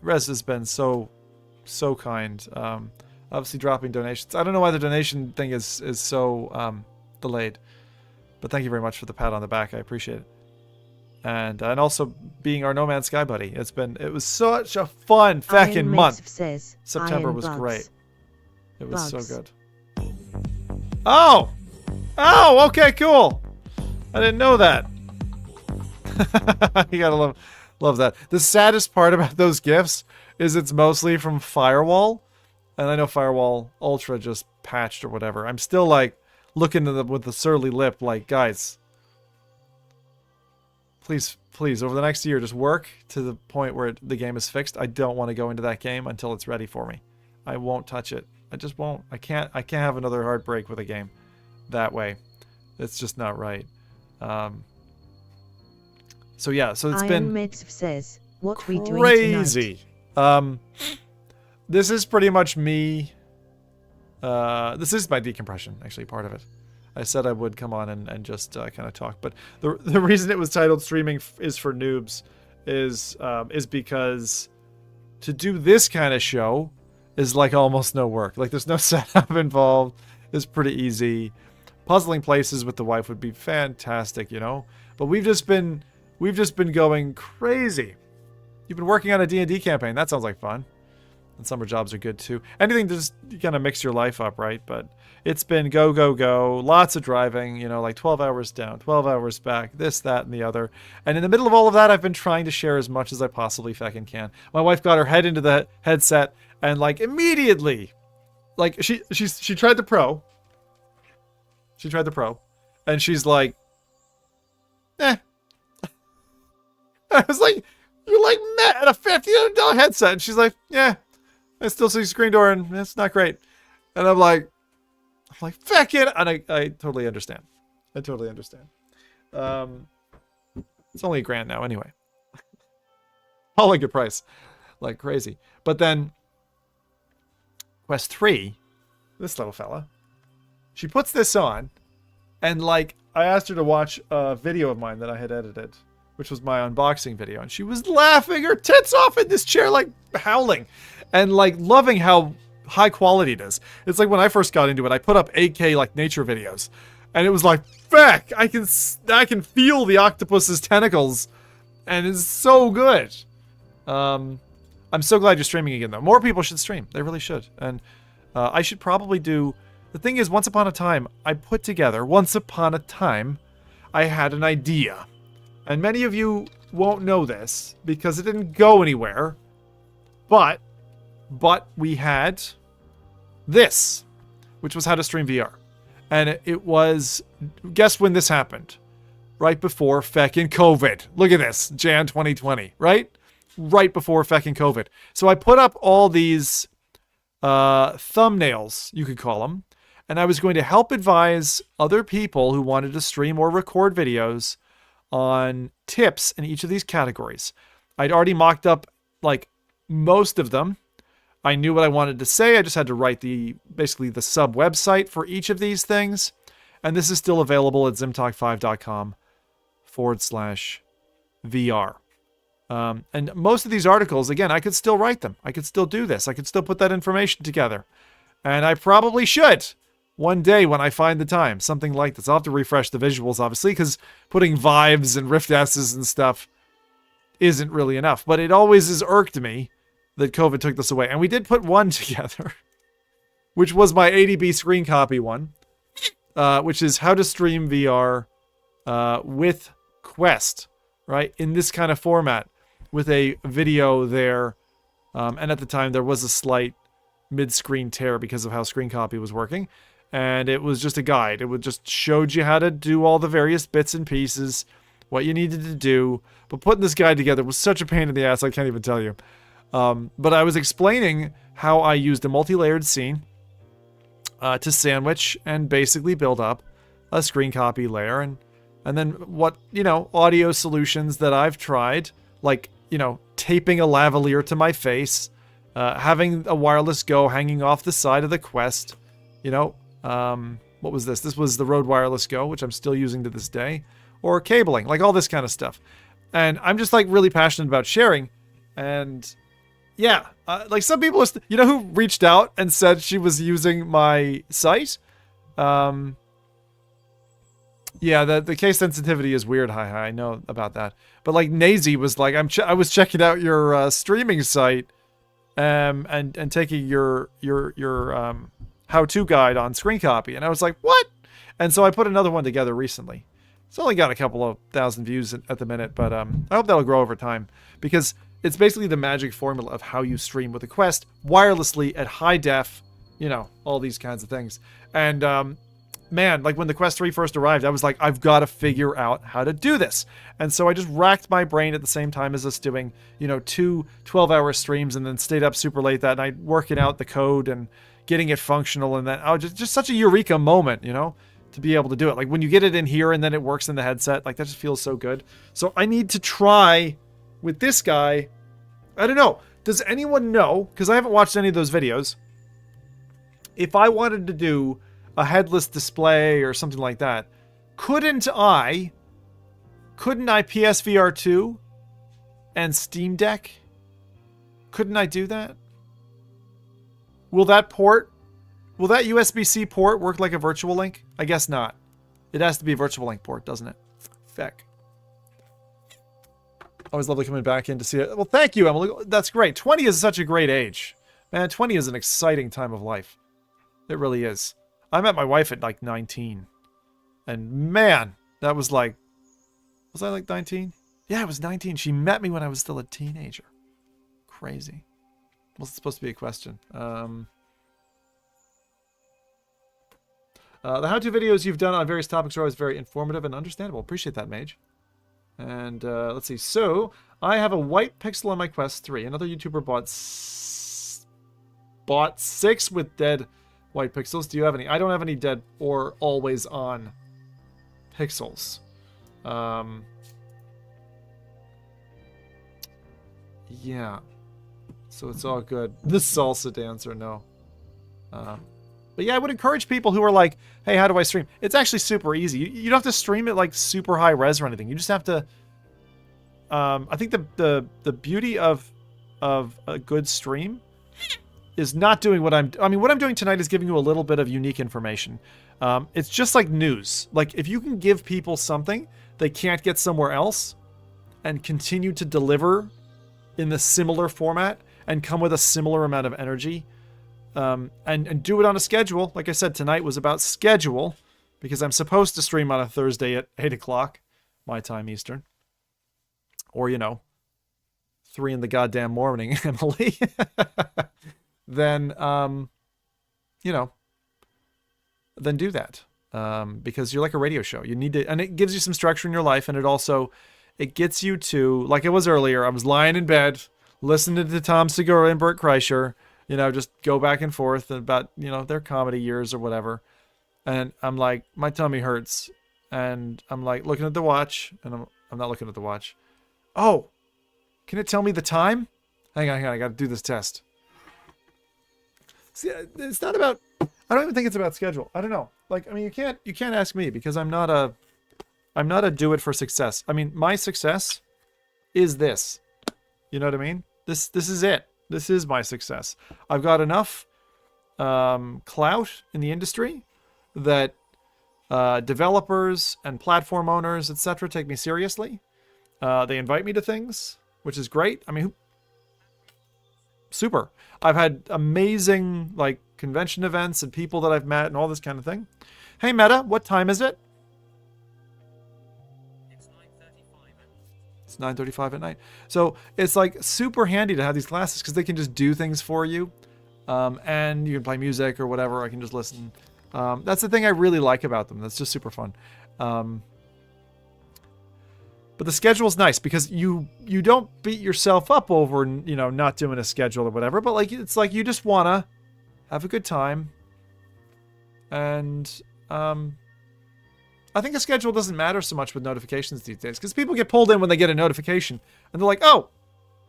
Rez has been so kind. Obviously dropping donations. I don't know why the donation thing is so delayed, but thank you very much for the pat on the back. I appreciate it. And also being our No Man's Sky buddy. It was such a fun fucking month. Says, September was bugs. great. It was Bugs. so good. Oh, okay, cool. I didn't know that. You gotta love that. The saddest part about those gifts is it's mostly from Firewall, and I know Firewall Ultra just patched or whatever. I'm still like looking at them with the surly lip, like, guys, please, over the next year, just work to the point where the game is fixed. I don't want to go into that game until it's ready for me. I won't touch it. I just won't. I can't have another heartbreak with a game that way. It's just not right. So yeah, so it's been says, what crazy. This is pretty much me. This is my decompression, actually, part of it. I said I would come on and just kind of talk, but the reason it was titled "Streaming is for Noobs" is because to do this kind of show is like almost no work. Like there's no setup involved. It's pretty easy. Puzzling places with the wife would be fantastic, you know. But we've just been going crazy. You've been working on a D&D campaign. That sounds like fun. And summer jobs are good too. Anything to just kind of mix your life up, right? But it's been go, go, go. Lots of driving, you know, like 12 hours down, 12 hours back, this, that, and the other. And in the middle of all of that, I've been trying to share as much as I possibly fucking can. My wife got her head into the headset and like immediately, like she tried the Pro. She tried the Pro. And she's like, eh. I was like, you're like mad at a $50 headset. And she's like, yeah, I still see screen door and it's not great. And I'm like, fuck it. And I totally understand. I totally understand. It's only $1,000 now anyway. All a good price. Like crazy. But then Quest 3, this little fella, she puts this on and like I asked her to watch a video of mine that I had edited, which was my unboxing video, and she was laughing her tits off in this chair, like howling and like loving how high quality it is. It's like when I first got into it, I put up 8K like nature videos, and it was like, fuck, I can feel the octopus's tentacles, and it's so good. I'm so glad you're streaming again, though. More people should stream. They really should. And I should probably do... The thing is, once upon a time, I had an idea. And many of you won't know this because it didn't go anywhere. But we had this, which was how to stream VR. And it was... Guess when this happened? Right before feckin' COVID. Look at this. Jan 2020, right? Right before feckin' COVID. So I put up all these thumbnails, you could call them, and I was going to help advise other people who wanted to stream or record videos on tips in each of these categories. I'd already mocked up like most of them. I knew what I wanted to say. I just had to write basically the sub website for each of these things. And this is still available at zimtalk5.com/VR. And most of these articles, again, I could still write them. I could still do this. I could still put that information together. And I probably should one day when I find the time. Something like this. I'll have to refresh the visuals, obviously, because putting Vives and Rift S's and stuff isn't really enough. But it always has irked me that COVID took this away. And we did put one together. which was my 80B screen copy one, which is how to stream VR with Quest, right? In this kind of format with a video there. And at the time, there was a slight mid-screen tear because of how screen copy was working. And it was just a guide. It would just showed you how to do all the various bits and pieces, what you needed to do. But putting this guide together was such a pain in the ass, I can't even tell you. But I was explaining how I used a multi-layered scene to sandwich and basically build up a screen copy layer. And then what, audio solutions that I've tried, like, taping a lavalier to my face, having a wireless Go hanging off the side of the Quest, what was this? This was the Rode Wireless Go, which I'm still using to this day, or cabling, like all this kind of stuff. And I'm just like really passionate about sharing. And yeah, like some people, who reached out and said she was using my site? Yeah, the case sensitivity is weird. Hi, I know about that. But like Nazy was like, I was checking out your streaming site, and taking your how-to guide on screen copy, and I was like, what? And so I put another one together recently. It's only got a couple of thousand views at the minute, but I hope that'll grow over time, because it's basically the magic formula of how you stream with a Quest wirelessly at high def, all these kinds of things. And man, like when the Quest 3 first arrived, I was like, I've got to figure out how to do this. And so I just racked my brain at the same time as us doing, 2 12-hour streams, and then stayed up super late that night working out the code and getting it functional. And then just such a eureka moment, to be able to do it. Like when you get it in here and then it works in the headset, like that just feels so good. So I need to try with this guy. I don't know. Does anyone know? Because I haven't watched any of those videos. If I wanted to do a headless display or something like that, couldn't I PSVR 2 and Steam Deck? Couldn't I do that? Will that USB-C port work like a virtual link? I guess not. It has to be a virtual link port, doesn't it? Feck. Always lovely coming back in to see it. Well, thank you, Emily. That's great. 20 is such a great age. Man, 20 is an exciting time of life. It really is. I met my wife at like 19. And man, that was like... Was I like 19? Yeah, I was 19. She met me when I was still a teenager. Crazy. What's supposed to be a question? The how-to videos you've done on various topics are always very informative and understandable. Appreciate that, Mage. And let's see. So, I have a white pixel on my Quest 3. Another YouTuber bought 6 with dead white pixels. Do you have any? I don't have any dead or always on pixels. Yeah. So it's all good. The salsa dancer, no. But yeah, I would encourage people who are like, hey, how do I stream? It's actually super easy. You don't have to stream it like super high res or anything. You just have to... I think the beauty of a good stream is not doing what I'm doing tonight is giving you a little bit of unique information. It's just like news. Like if you can give people something they can't get somewhere else and continue to deliver in the similar format and come with a similar amount of energy, and do it on a schedule. Like I said, tonight was about schedule because I'm supposed to stream on a Thursday at 8 o'clock my time Eastern. Or, 3 in the goddamn morning, Emily. Then, then do that. Because you're like a radio show. You need to, and it gives you some structure in your life, and it gets you to, like it was earlier, I was lying in bed, listening to Tom Segura and Bert Kreischer, just go back and forth about, their comedy years or whatever. And I'm like, my tummy hurts. And I'm like looking at the watch, and I'm not looking at the watch. Oh, can it tell me the time? Hang on, I got to do this test. See, it's not about, I don't even think it's about schedule. I don't know. Like, you can't ask me because I'm not a do it for success. My success is this. You know what I mean? This is it. This is my success. I've got enough clout in the industry that developers and platform owners, etc., take me seriously. They invite me to things, which is great. super. I've had amazing, like, convention events and people that I've met and all this kind of thing. Hey, Meta, what time is it? It's 9:35 at night. So it's like super handy to have these classes because they can just do things for you. And you can play music or whatever. I can just listen. That's the thing I really like about them. That's just super fun. But the schedule's nice because you don't beat yourself up over, not doing a schedule or whatever. But like it's like you just wanna have a good time. And I think a schedule doesn't matter so much with notifications these days because people get pulled in when they get a notification and they're like, "Oh,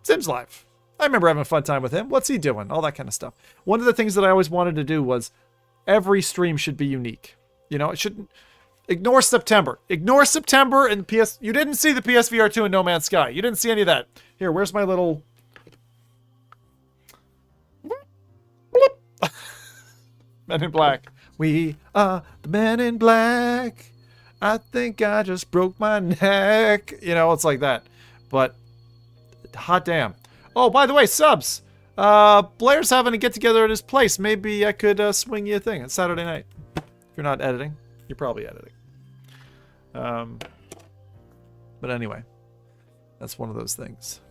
Zim's live. I remember having a fun time with him. What's he doing?" All that kind of stuff. One of the things that I always wanted to do was every stream should be unique. It shouldn't. Ignore September. Ignore September and PS. You didn't see the PSVR 2 and No Man's Sky. You didn't see any of that. Here, where's my little... Men in Black. We are the Men in Black. I think I just broke my neck. It's like that. But, hot damn. Oh, by the way, subs. Blair's having a get-together at his place. Maybe I could swing you a thing. It's Saturday night. If you're not editing, you're probably editing. But anyway, that's one of those things.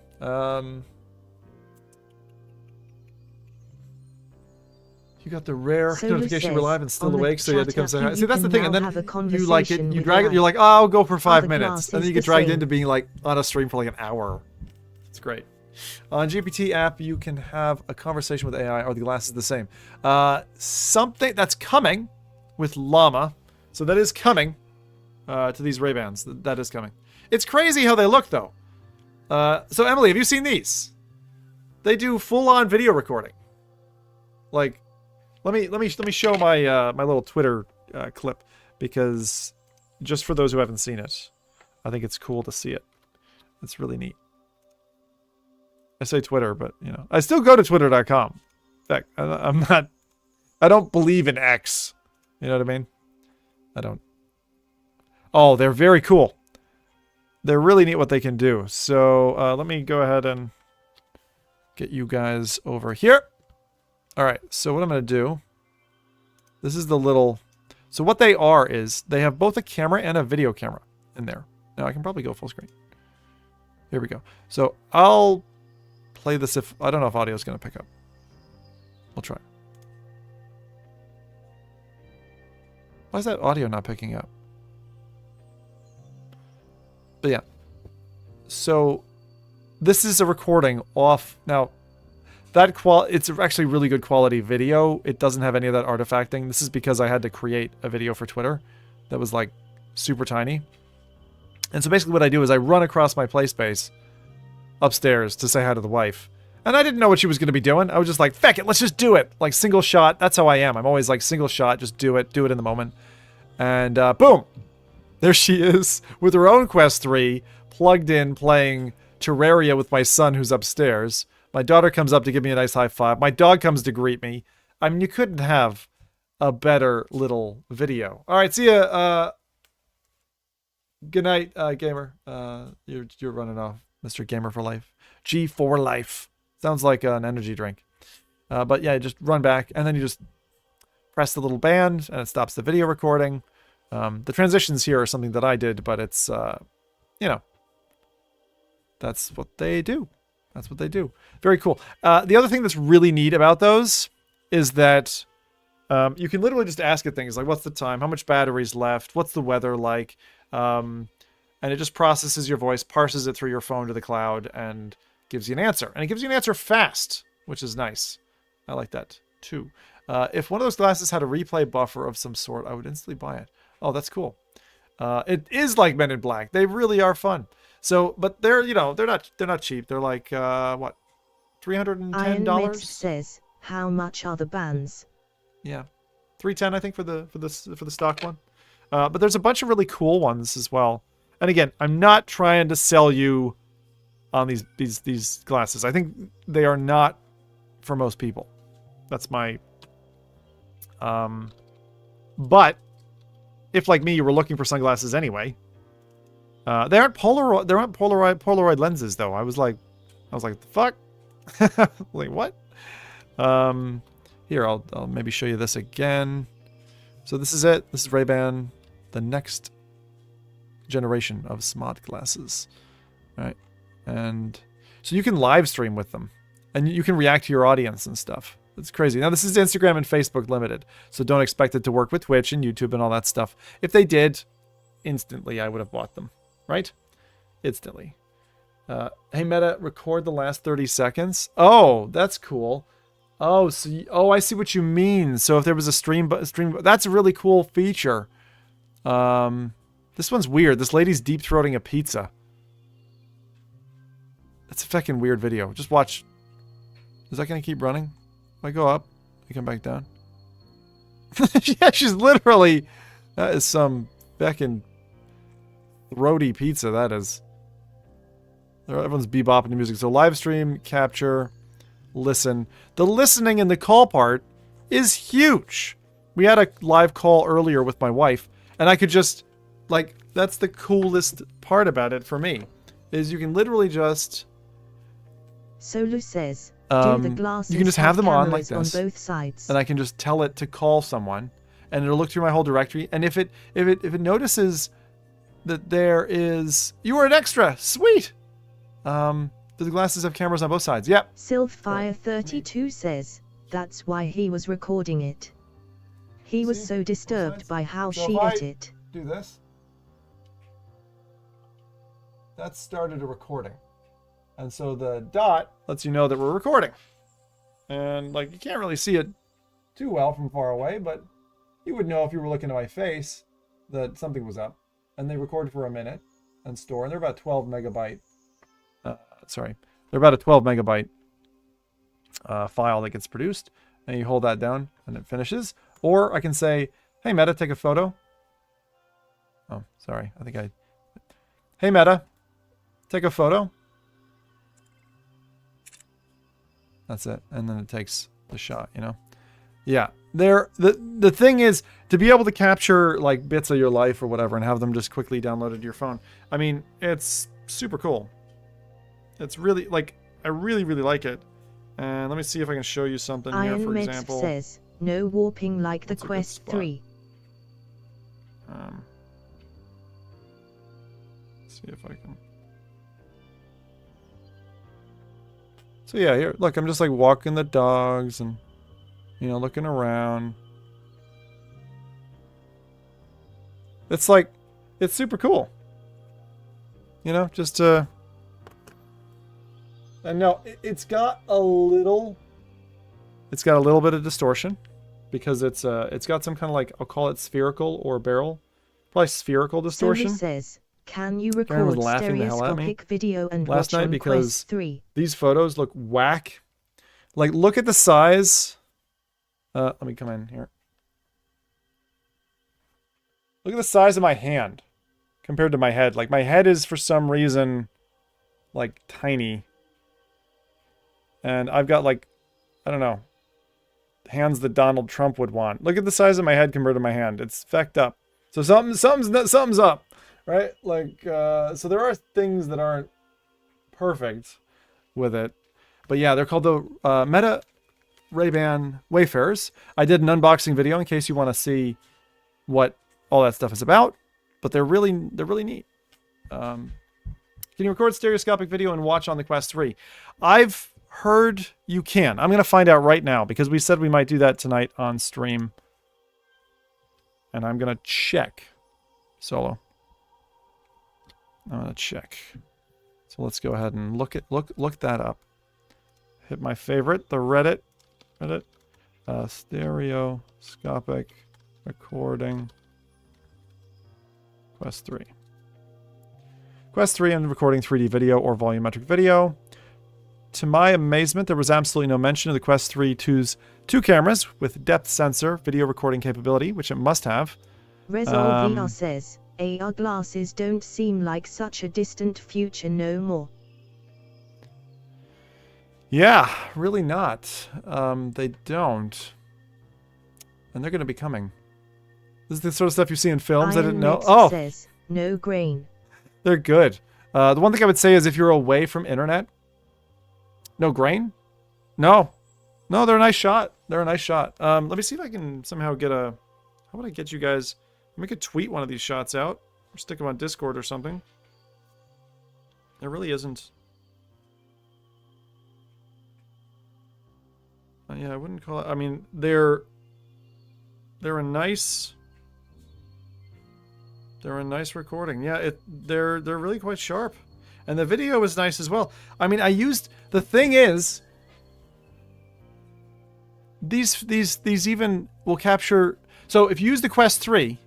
You got the rare notification we're live and still awake, so you had to come say hi. See, that's the thing, and then you like it, you drag it, you're like, oh, I'll go for 5 minutes, and then you get dragged into being like on a stream for like an hour. It's great. On GPT app, you can have a conversation with AI. Are the glasses the same? Something that's coming with Llama, so that is coming to these Ray-Bans. That is coming. It's crazy how they look, though. So Emily, have you seen these? They do full-on video recording. Like, let me show my my little Twitter clip because just for those who haven't seen it, I think it's cool to see it. It's really neat. I say Twitter, but I still go to twitter.com. In fact, I don't believe in X. You know what I mean? I don't. Oh, they're very cool. They're really neat what they can do. So let me go ahead and get you guys over here. All right, so what I'm going to do, this is the little, so what they are is they have both a camera and a video camera in there. Now I can probably go full screen. Here we go. So I'll play this if, I don't know if audio is going to pick up. We'll try. Why is that audio not picking up? But yeah. So this is a recording off. Now, it's actually really good quality video. It doesn't have any of that artifacting. This is because I had to create a video for Twitter that was like super tiny. And so basically what I do is I run across my play space upstairs to say hi to the wife. And I didn't know what she was going to be doing. I was just like, feck it, let's just do it. Like single shot. That's how I am. I'm always like single shot. Just do it in the moment. And boom. There she is with her own Quest 3 plugged in playing Terraria with my son who's upstairs. My daughter comes up to give me a nice high five. My dog comes to greet me. I mean, you couldn't have a better little video. All right, see ya. Good night, gamer. You're running off, Mr. Gamer for Life. G for Life. Sounds like an energy drink. But yeah, just run back, and then you just press the little band, and it stops the video recording. The transitions here are something that I did, but it's, that's what they do. That's what they do. Very cool. The other thing that's really neat about those is that you can literally just ask it things like, what's the time? How much battery's left? What's the weather like? And it just processes your voice, parses it through your phone to the cloud, and gives you an answer. And it gives you an answer fast, which is nice. I like that, too. If one of those glasses had a replay buffer of some sort, I would instantly buy it. Oh, that's cool. It is like Men in Black. They really are fun. So, but they're not cheap. They're like what, $310? Iron Mix says, how much are the bands? Yeah, $310 I think for the stock one. But there's a bunch of really cool ones as well. And again, I'm not trying to sell you on these glasses. I think they are not for most people. That's my. But if like me, you were looking for sunglasses anyway. They aren't Polaroid lenses though. I was like, the fuck? Wait, what? Here, I'll maybe show you this again. So this is it. This is Ray-Ban, the next generation of smart glasses. All right. And so you can live stream with them. And you can react to your audience and stuff. It's crazy. Now, this is Instagram and Facebook limited. So don't expect it to work with Twitch and YouTube and all that stuff. If they did, instantly I would have bought them. Right? Instantly. Hey, Meta, record the last 30 seconds. Oh, that's cool. Oh, so I see what you mean. So if there was a stream, that's a really cool feature. This one's weird. This lady's deep throating a pizza. That's a fucking weird video. Just watch. Is that gonna keep running? If I go up, I come back down. Yeah, she's literally. That is some fucking throaty pizza. That is. Everyone's bebopping to music. So live stream, capture. Listen. The listening and the call part is huge. We had a live call earlier with my wife, and I could just, like, that's the coolest part about it for me, is you can literally just... Solu says, do the glasses you can just have them on like this, on both sides. and I can just tell it to call someone, and it'll look through my whole directory, and if it notices that there is... You are an extra! Sweet! Do the glasses have cameras on both sides? Yep. Sylphfire32 says, that's why he was recording it. He was so disturbed by how she ate it. Do this. That started a recording. And so the dot lets you know that we're recording. And like, you can't really see it too well from far away, but you would know if you were looking at my face that something was up. And they record for a minute and store, and they're about 12 megabyte. They're about a 12 megabyte file that gets produced, and you hold that down and it finishes. Or I can say, hey Meta, take a photo. Oh, sorry. Hey Meta, take a photo. That's it. And then it takes the shot, you know? Yeah. The thing is, to be able to capture like bits of your life or whatever and have them just quickly downloaded to your phone. I mean, it's super cool. It's really, like, I really, really like it. And let me see if I can show you something here, for example. Says, no warping like the Quest 3. See if I can. So yeah, here, look, I'm just like walking the dogs and, you know, looking around. It's like, it's super cool. You know, just to... And no, it's got a little bit of distortion because it's got some kind of like, I'll call it spherical or barrel, probably spherical distortion. Sony says, can you record stereoscopic video and last watch night on because Quest 3? These photos look whack. Like, look at the size. Let me come in here. Look at the size of my hand compared to my head. Like, my head is for some reason like tiny. And I've got, like, I don't know, hands that Donald Trump would want. Look at the size of my head compared to my hand. It's fecked up. So something's up, right? Like, so there are things that aren't perfect with it. But yeah, they're called the Meta Ray-Ban Wayfarers. I did an unboxing video in case you want to see what all that stuff is about. But they're really neat. Can you record stereoscopic video and watch on the Quest 3? I've heard you can. I'm going to find out right now because we said we might do that tonight on stream. And I'm going to check. Solo. I'm going to check. So let's go ahead and look that up. Hit my favorite, the Reddit. Stereoscopic recording. Quest 3. Quest 3 and recording 3D video or volumetric video. To my amazement, there was absolutely no mention of the Quest 3 2's 2 cameras with depth sensor video recording capability, which it must have. Resolve VR says, AR glasses don't seem like such a distant future no more. Yeah, really not. They don't. And they're going to be coming. This is the sort of stuff you see in films. I didn't know. Oh! Says, no grain. They're good. The one thing I would say is if you're away from internet, no grain? No. No, they're a nice shot. They're a nice shot. Let me see if I can somehow get a... How would I get you guys... Maybe I could tweet one of these shots out. Or stick them on Discord or something. There really isn't... yeah, I wouldn't call it... I mean, they're a nice... They're a nice recording. Yeah, they're really quite sharp. And the video is nice as well. I mean, I used... The thing is... These even will capture... So if you use the Quest 3,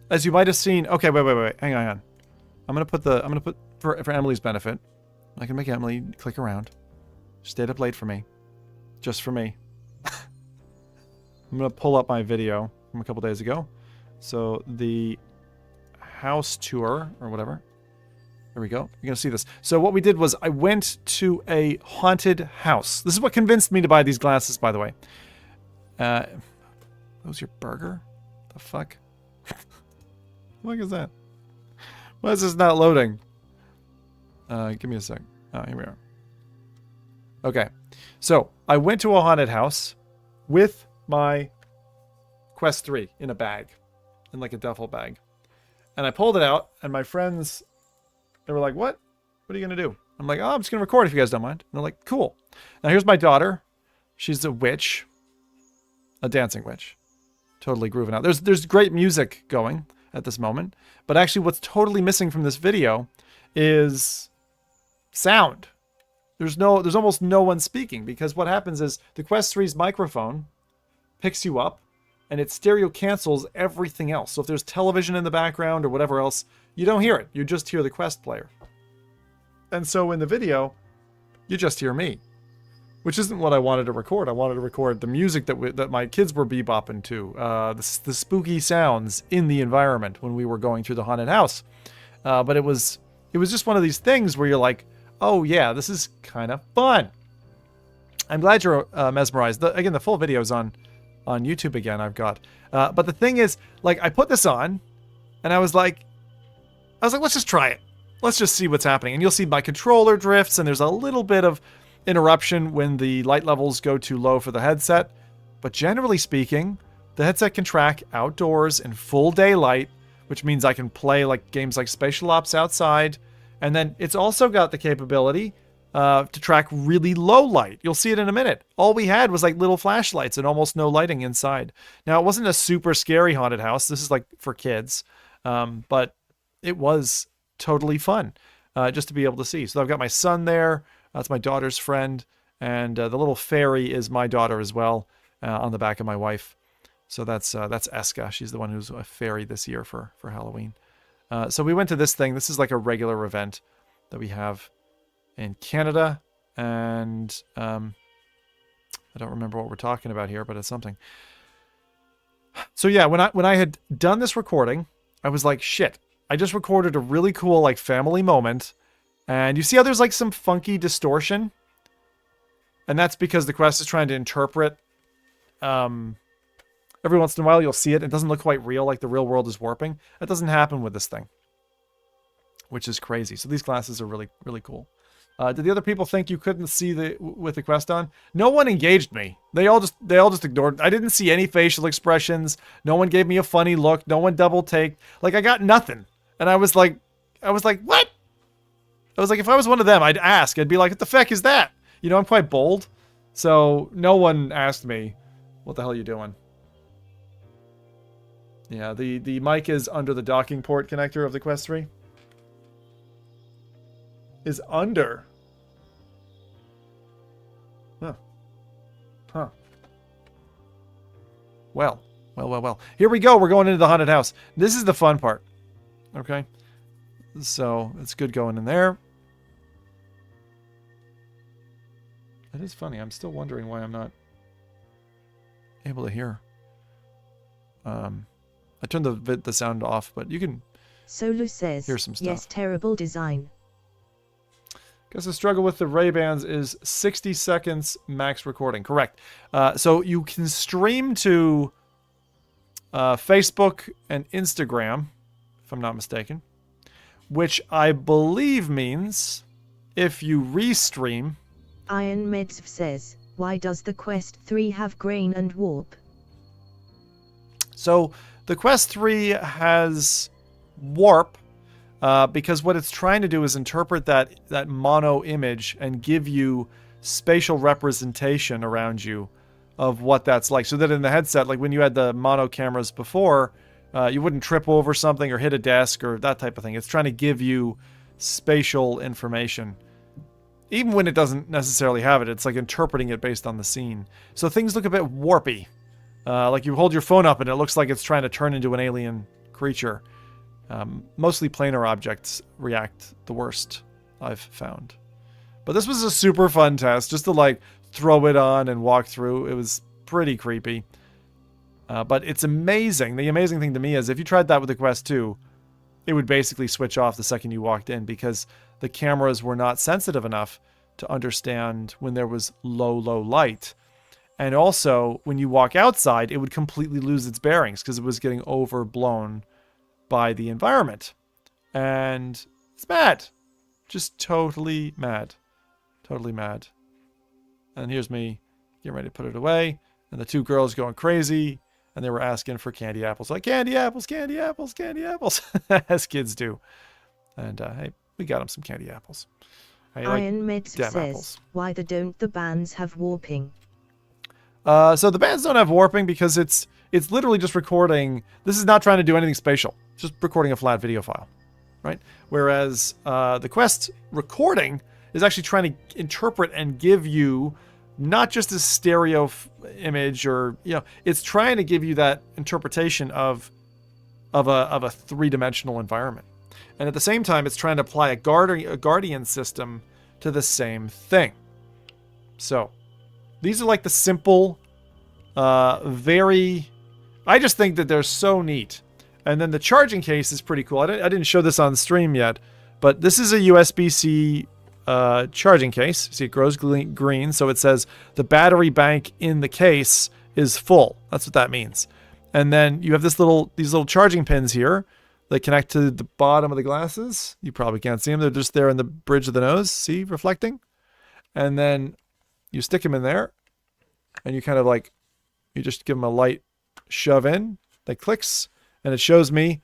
as you might have seen... Okay, wait. Hang on. I'm gonna put for Emily's benefit. I can make Emily click around. Stayed up late for me. Just for me. I'm gonna pull up my video from a couple days ago. So the house tour or whatever. There we go. You're gonna see this. So what we did was I went to a haunted house. This is what convinced me to buy these glasses, by the way. That was your burger? The fuck? What is that? Why is this not loading? Give me a sec. Oh, here we are. Okay. So I went to a haunted house with my Quest 3 in a bag. In like a duffel bag. And I pulled it out, and my friends... They were like, what? What are you going to do? I'm like, oh, I'm just going to record if you guys don't mind. And they're like, cool. Now here's my daughter. She's a witch. A dancing witch. Totally grooving out. There's great music going at this moment. But actually what's totally missing from this video is sound. There's almost no one speaking, because what happens is the Quest 3's microphone picks you up and it stereo cancels everything else. So if there's television in the background or whatever else, you don't hear it. You just hear the Quest player. And so in the video, you just hear me, which isn't what I wanted to record. I wanted to record the music that my kids were bebopping to, the spooky sounds in the environment when we were going through the haunted house. But it was just one of these things where you're like, oh yeah, this is kind of fun. I'm glad you're mesmerized. Again, the full video is on YouTube again. I've got, but the thing is, like, I put this on, and I was like, let's just try it. Let's just see what's happening. And you'll see my controller drifts, and there's a little bit of interruption when the light levels go too low for the headset. But generally speaking, the headset can track outdoors in full daylight, which means I can play like games like Spatial Ops outside. And then it's also got the capability to track really low light. You'll see it in a minute. All we had was like little flashlights and almost no lighting inside. Now, it wasn't a super scary haunted house. This is like for kids. But it was totally fun just to be able to see. So I've got my son there. That's my daughter's friend. And the little fairy is my daughter as well on the back of my wife. So that's Eska. She's the one who's a fairy this year for Halloween. So we went to this thing. This is like a regular event that we have in Canada. And I don't remember what we're talking about here, but it's something. So yeah, when I had done this recording, I was like, shit. I just recorded a really cool like family moment, and you see how there's like some funky distortion, and that's because the Quest is trying to interpret. Every once in a while you'll see it. It doesn't look quite real, like the real world is warping. That doesn't happen with this thing, which is crazy. So these glasses are really, really cool. Did the other people think you couldn't see with the Quest on? No one engaged me. They all just ignored. I didn't see any facial expressions. No one gave me a funny look. No one double taked. Like, I got nothing. And I was like, what? I was like, if I was one of them, I'd ask. I'd be like, what the fuck is that? You know, I'm quite bold. So no one asked me, what the hell are you doing? Yeah, the mic is under the docking port connector of the Quest 3. Is under. Huh. Well. Here we go. We're going into the haunted house. This is the fun part. Okay. So, it's good going in there. It is funny. I'm still wondering why I'm not able to hear. I turned the sound off, but you can Solu says, hear some stuff. Yes, terrible design. Guess the struggle with the Ray-Bans is 60 seconds max recording. Correct. So you can stream to Facebook and Instagram, if I'm not mistaken, which I believe means if you restream. Iron Medsev says, why does the Quest 3 have grain and warp? So the Quest 3 has warp because what it's trying to do is interpret that mono image and give you spatial representation around you of what that's like. So that in the headset, like when you had the mono cameras before, you wouldn't trip over something or hit a desk or that type of thing. It's trying to give you spatial information. Even when it doesn't necessarily have it, it's like interpreting it based on the scene. So things look a bit warpy. Like you hold your phone up and it looks like it's trying to turn into an alien creature. Mostly planar objects react the worst, I've found. But this was a super fun test, just to like throw it on and walk through. It was pretty creepy. But it's amazing. The amazing thing to me is if you tried that with the Quest 2, it would basically switch off the second you walked in because the cameras were not sensitive enough to understand when there was low light. And also, when you walk outside, it would completely lose its bearings because it was getting overblown by the environment. And it's mad. Just totally mad. Totally mad. And here's me getting ready to put it away. And the two girls going crazy. And they were asking for candy apples. Like, candy apples, candy apples, candy apples. As kids do. And, hey, we got them some candy apples. Iron Mids says, apples. why don't the bands have warping? So the bands don't have warping because it's literally just recording. This is not trying to do anything spatial. It's just recording a flat video file, right? Whereas the Quest recording is actually trying to interpret and give you not just a stereo image or, it's trying to give you that interpretation of a three-dimensional environment. And at the same time, it's trying to apply a guardian system to the same thing. So these are like the simple, I just think that they're so neat. And then the charging case is pretty cool. I didn't show this on stream yet, but this is a USB-C charging case. See, it grows green, so it says the battery bank in the case is full. That's what that means. And then you have these little charging pins here that connect to the bottom of the glasses. You probably can't see them. They're just there in the bridge of the nose. See, reflecting. And then you stick them in there, and you kind of like, you just give them a light shove in. That clicks, and it shows me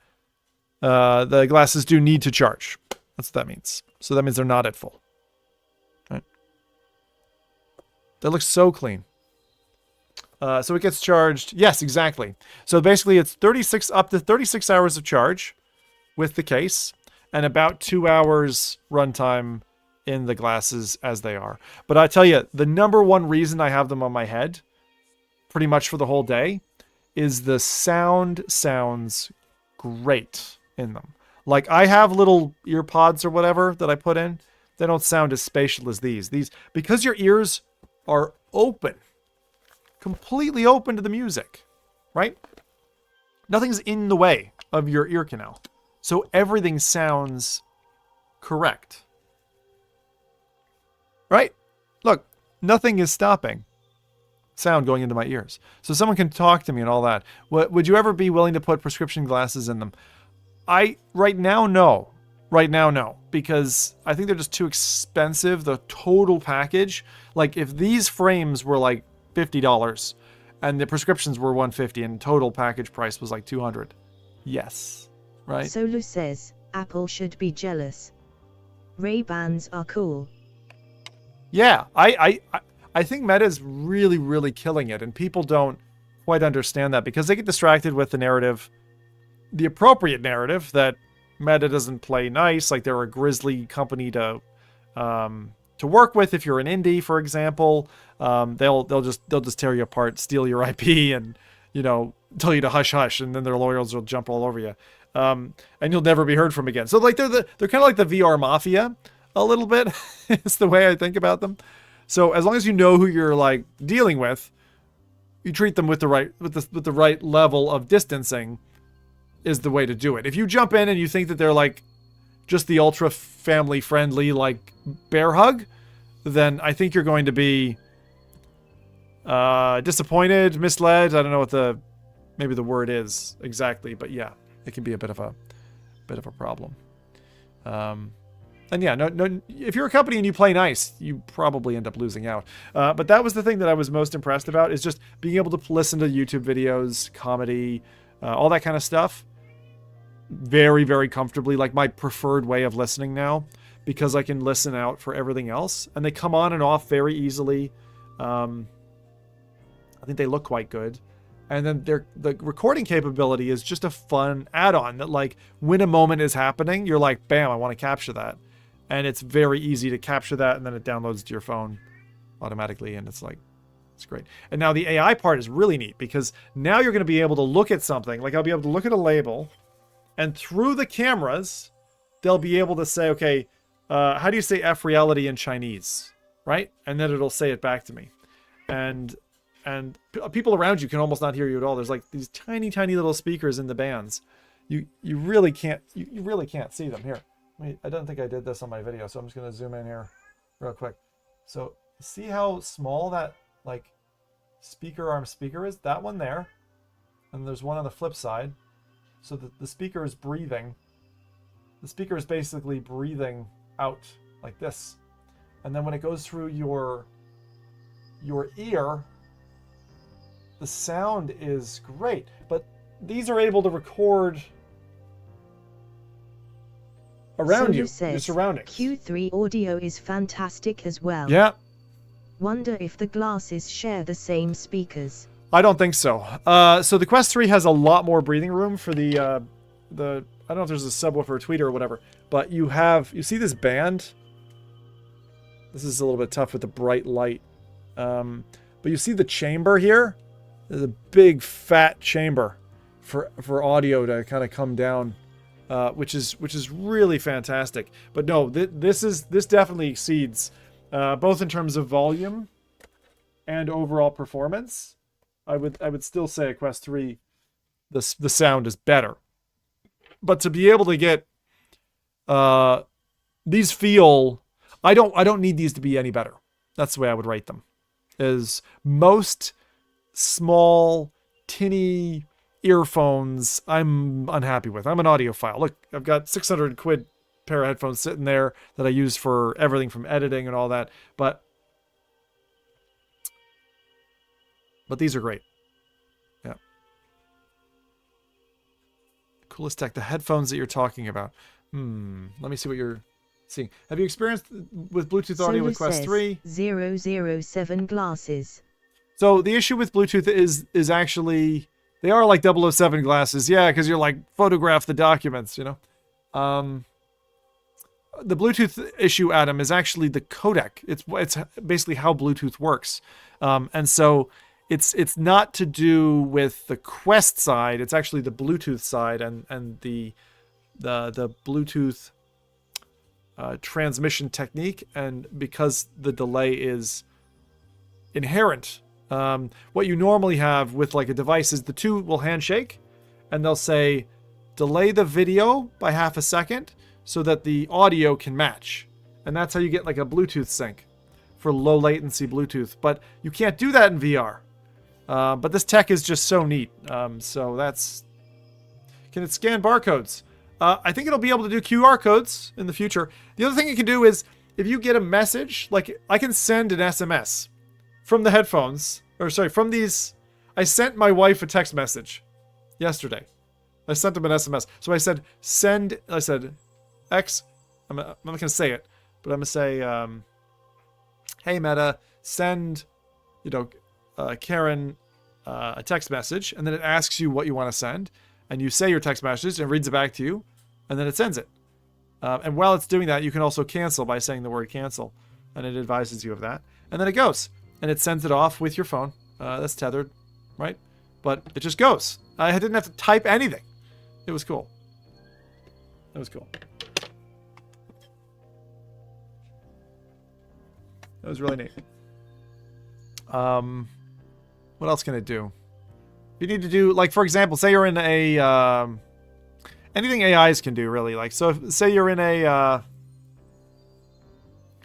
the glasses do need to charge. That's what that means. So that means they're not at full. Right? That looks so clean. So it gets charged. Yes, exactly. So basically it's up to 36 hours of charge with the case and about 2 hours runtime in the glasses as they are. But I tell you, the number one reason I have them on my head pretty much for the whole day is the sound sounds great in them. Like I have little ear pods or whatever that I put in. They don't sound as spatial as these. Because your ears are open. Completely open to the music, right? Nothing's in the way of your ear canal. So everything sounds correct. Right? Look, nothing is stopping sound going into my ears. So someone can talk to me and all that. Would you ever be willing to put prescription glasses in them? Right now, no. Right now, no. Because I think they're just too expensive. The total package. Like if these frames were like $50 and the prescriptions were $150 and total package price was like $200. Yes. Right? Solu says, Apple should be jealous. Ray-Bans are cool. Yeah, I think Meta is really, really killing it, and people don't quite understand that because they get distracted with the narrative, the appropriate narrative that Meta doesn't play nice, like they're a grisly company to work with. If you're an indie, for example, they'll just tear you apart, steal your IP, and tell you to hush hush, and then their lawyers will jump all over you, and you'll never be heard from again. So like they're kind of like the VR mafia a little bit. It's the way I think about them. So as long as you know who you're like dealing with, you treat them with the right level of distancing is the way to do it. If you jump in and you think that they're like just the ultra family friendly like bear hug, then I think you're going to be disappointed, misled. I don't know what maybe the word is exactly, but yeah, it can be a bit of a problem. And yeah, no. If you're a company and you play nice, you probably end up losing out. But that was the thing that I was most impressed about, is just being able to listen to YouTube videos, comedy, all that kind of stuff. Very, very comfortably, like my preferred way of listening now, because I can listen out for everything else, and they come on and off very easily. I think they look quite good. And then the recording capability is just a fun add-on that, like, when a moment is happening, you're like, bam, I want to capture that. And it's very easy to capture that, and then it downloads to your phone automatically, and it's like, it's great. And now the AI part is really neat, because now you're going to be able to look at something. Like, I'll be able to look at a label, and through the cameras, they'll be able to say, okay, how do you say F reality in Chinese, right? And then it'll say it back to me. And people around you can almost not hear you at all. There's like these tiny, tiny little speakers in the bands. You really can't see them. Here, I don't think I did this on my video, so I'm just gonna zoom in here real quick. So see how small that like speaker arm speaker is? That one there, and there's one on the flip side. So the speaker is breathing. The speaker is basically breathing out like this, and then when it goes through your ear, the sound is great. But these are able to record around you, your surroundings. Q3 audio is fantastic as well. Yeah. Wonder if the glasses share the same speakers. I don't think so. So the Quest 3 has a lot more breathing room for the I don't know if there's a subwoofer or tweeter or whatever, but you see this band? This is a little bit tough with the bright light. But you see the chamber here? There's a big fat chamber for audio to kind of come down, which is really fantastic. But no, this definitely exceeds both in terms of volume and overall performance. I would still say a Quest 3, the sound is better. But to be able to get these feel, I don't need these to be any better. That's the way I would rate them. Is most small, tinny earphones I'm unhappy with. I'm an audiophile. Look, I've got 600 quid pair of headphones sitting there that I use for everything from editing and all that. But these are great. Yeah. Coolest tech. The headphones that you're talking about. Let me see what you're seeing. Have you experienced with Bluetooth audio with Quest 3? 007 glasses. So the issue with Bluetooth is actually, they are like 007 glasses. Yeah, because you're like, photograph the documents, you know. The Bluetooth issue, Adam, is actually the codec. It's basically how Bluetooth works. And so it's not to do with the Quest side. It's actually the Bluetooth side and the Bluetooth transmission technique. And because the delay is inherent, what you normally have with like a device is the two will handshake, and they'll say delay the video by half a second so that the audio can match. And that's how you get like a Bluetooth sync for low latency Bluetooth. But you can't do that in VR. But this tech is just so neat. So that's... Can it scan barcodes? I think it'll be able to do QR codes in the future. The other thing it can do is, if you get a message, like I can send an SMS from the headphones, or sorry, from these. I sent my wife a text message yesterday. I sent him an SMS. So I said, I said, X, I'm not going to say it, but I'm going to say, hey Meta, send, Karen a text message, and then it asks you what you want to send, and you say your text message, and it reads it back to you, and then it sends it. And while it's doing that, you can also cancel by saying the word cancel, and it advises you of that. And then it goes, and it sends it off with your phone. That's tethered, right? But it just goes. I didn't have to type anything. It was cool. It was cool. That was really neat. What else can it do? You need to do, like, for example, say you're in a, anything AIs can do, really. Like, so if, say you're in a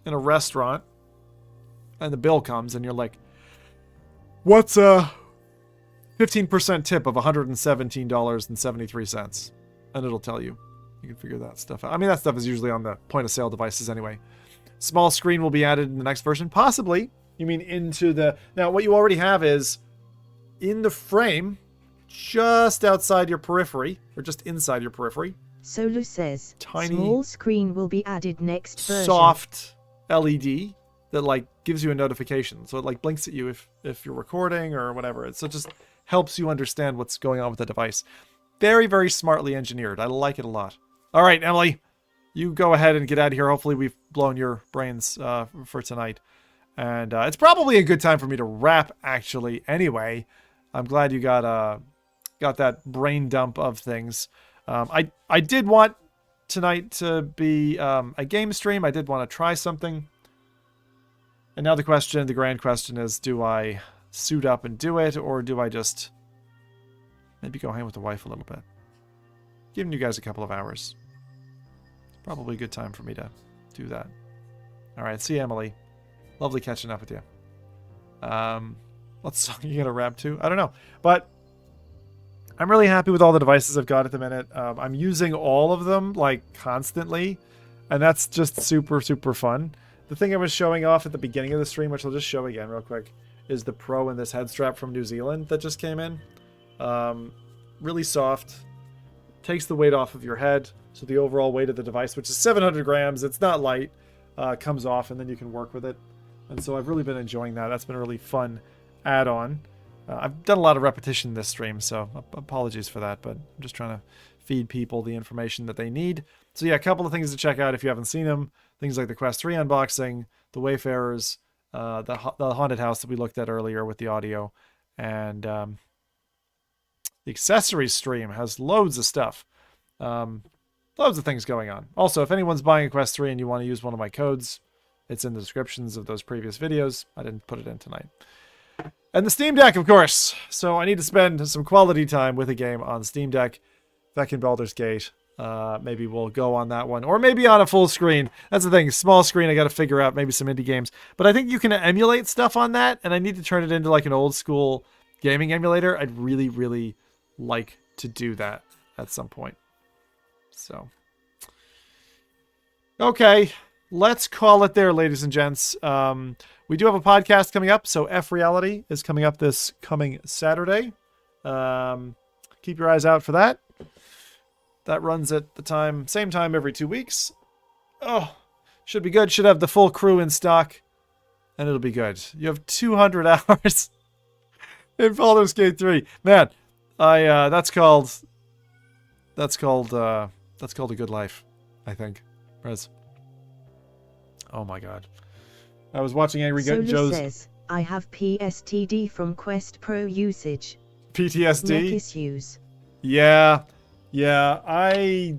restaurant, and the bill comes, and you're like, what's a 15% tip of $117.73? And it'll tell you. You can figure that stuff out. I mean, that stuff is usually on the point of sale devices anyway. Small screen will be added in the next version. Possibly. You mean into the... Now, what you already have is in the frame, just outside your periphery, or just inside your periphery. Solu says, Tiny, small screen will be added next version. Soft LED that like gives you a notification. So it like blinks at you if you're recording or whatever. So it just helps you understand what's going on with the device. Very, very smartly engineered. I like it a lot. All right, Emily, you go ahead and get out of here. Hopefully we've blown your brains for tonight. And it's probably a good time for me to wrap, actually, anyway. I'm glad you got that brain dump of things. I did want tonight to be a game stream. I did want to try something. And now the grand question is, do I suit up and do it, or do I just maybe go hang with the wife a little bit? Giving you guys a couple of hours. Probably a good time for me to do that. All right, see you, Emily. Lovely catching up with you. What song are you going to rap to? I don't know. But I'm really happy with all the devices I've got at the minute. I'm using all of them, like, constantly. And that's just super, super fun. The thing I was showing off at the beginning of the stream, which I'll just show again real quick, is the Pro and this head strap from New Zealand that just came in. Really soft. Takes the weight off of your head. So the overall weight of the device, which is 700 grams, it's not light, comes off, and then you can work with it. And so I've really been enjoying that. That's been a really fun add-on. I've done a lot of repetition in this stream, so apologies for that, but I'm just trying to feed people the information that they need. So yeah, a couple of things to check out if you haven't seen them. Things like the Quest 3 unboxing, the Wayfarers, the haunted house that we looked at earlier with the audio, and the accessories stream has loads of stuff. Loads of things going on. Also, if anyone's buying a Quest 3 and you want to use one of my codes, it's in the descriptions of those previous videos. I didn't put it in tonight. And the Steam Deck, of course. So I need to spend some quality time with a game on Steam Deck. Back in Baldur's Gate. Maybe we'll go on that one. Or maybe on a full screen. That's the thing. Small screen, I got to figure out maybe some indie games. But I think you can emulate stuff on that. And I need to turn it into like an old school gaming emulator. I'd really, really like to do that at some point. So. Okay. Let's call it there, ladies and gents. We do have a podcast coming up, so F Reality is coming up this coming Saturday. Keep your eyes out for that. That runs at the same time every 2 weeks. Oh, should be good. Should have the full crew in stock, and it'll be good. You have 200 hours in Baldur's Gate 3. Man, that's called a good life, I think. Rez. Oh my god. I was watching Angry Joe's... says, I have PSTD from Quest Pro usage. PTSD? Neck issues. Yeah. I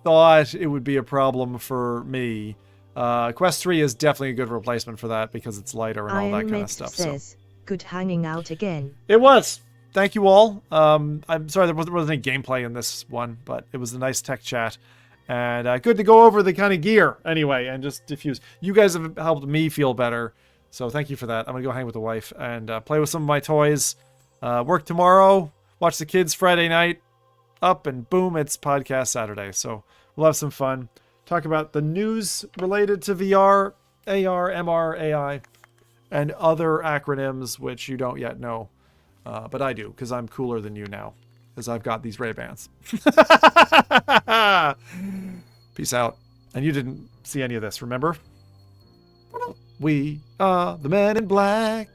thought it would be a problem for me. Quest 3 is definitely a good replacement for that because it's lighter and all that kind of stuff. Says, good hanging out again. It was. Thank you all. I'm sorry there wasn't any gameplay in this one, but it was a nice tech chat. And good to go over the kind of gear anyway and just diffuse. You guys have helped me feel better. So thank you for that. I'm going to go hang with the wife and play with some of my toys. Work tomorrow. Watch the kids Friday night. Up and boom, it's podcast Saturday. So we'll have some fun. Talk about the news related to VR, AR, MR, AI, and other acronyms which you don't yet know. But I do because I'm cooler than you now. Because I've got these Ray-Bans. Peace out. And you didn't see any of this, remember? We are the men in black.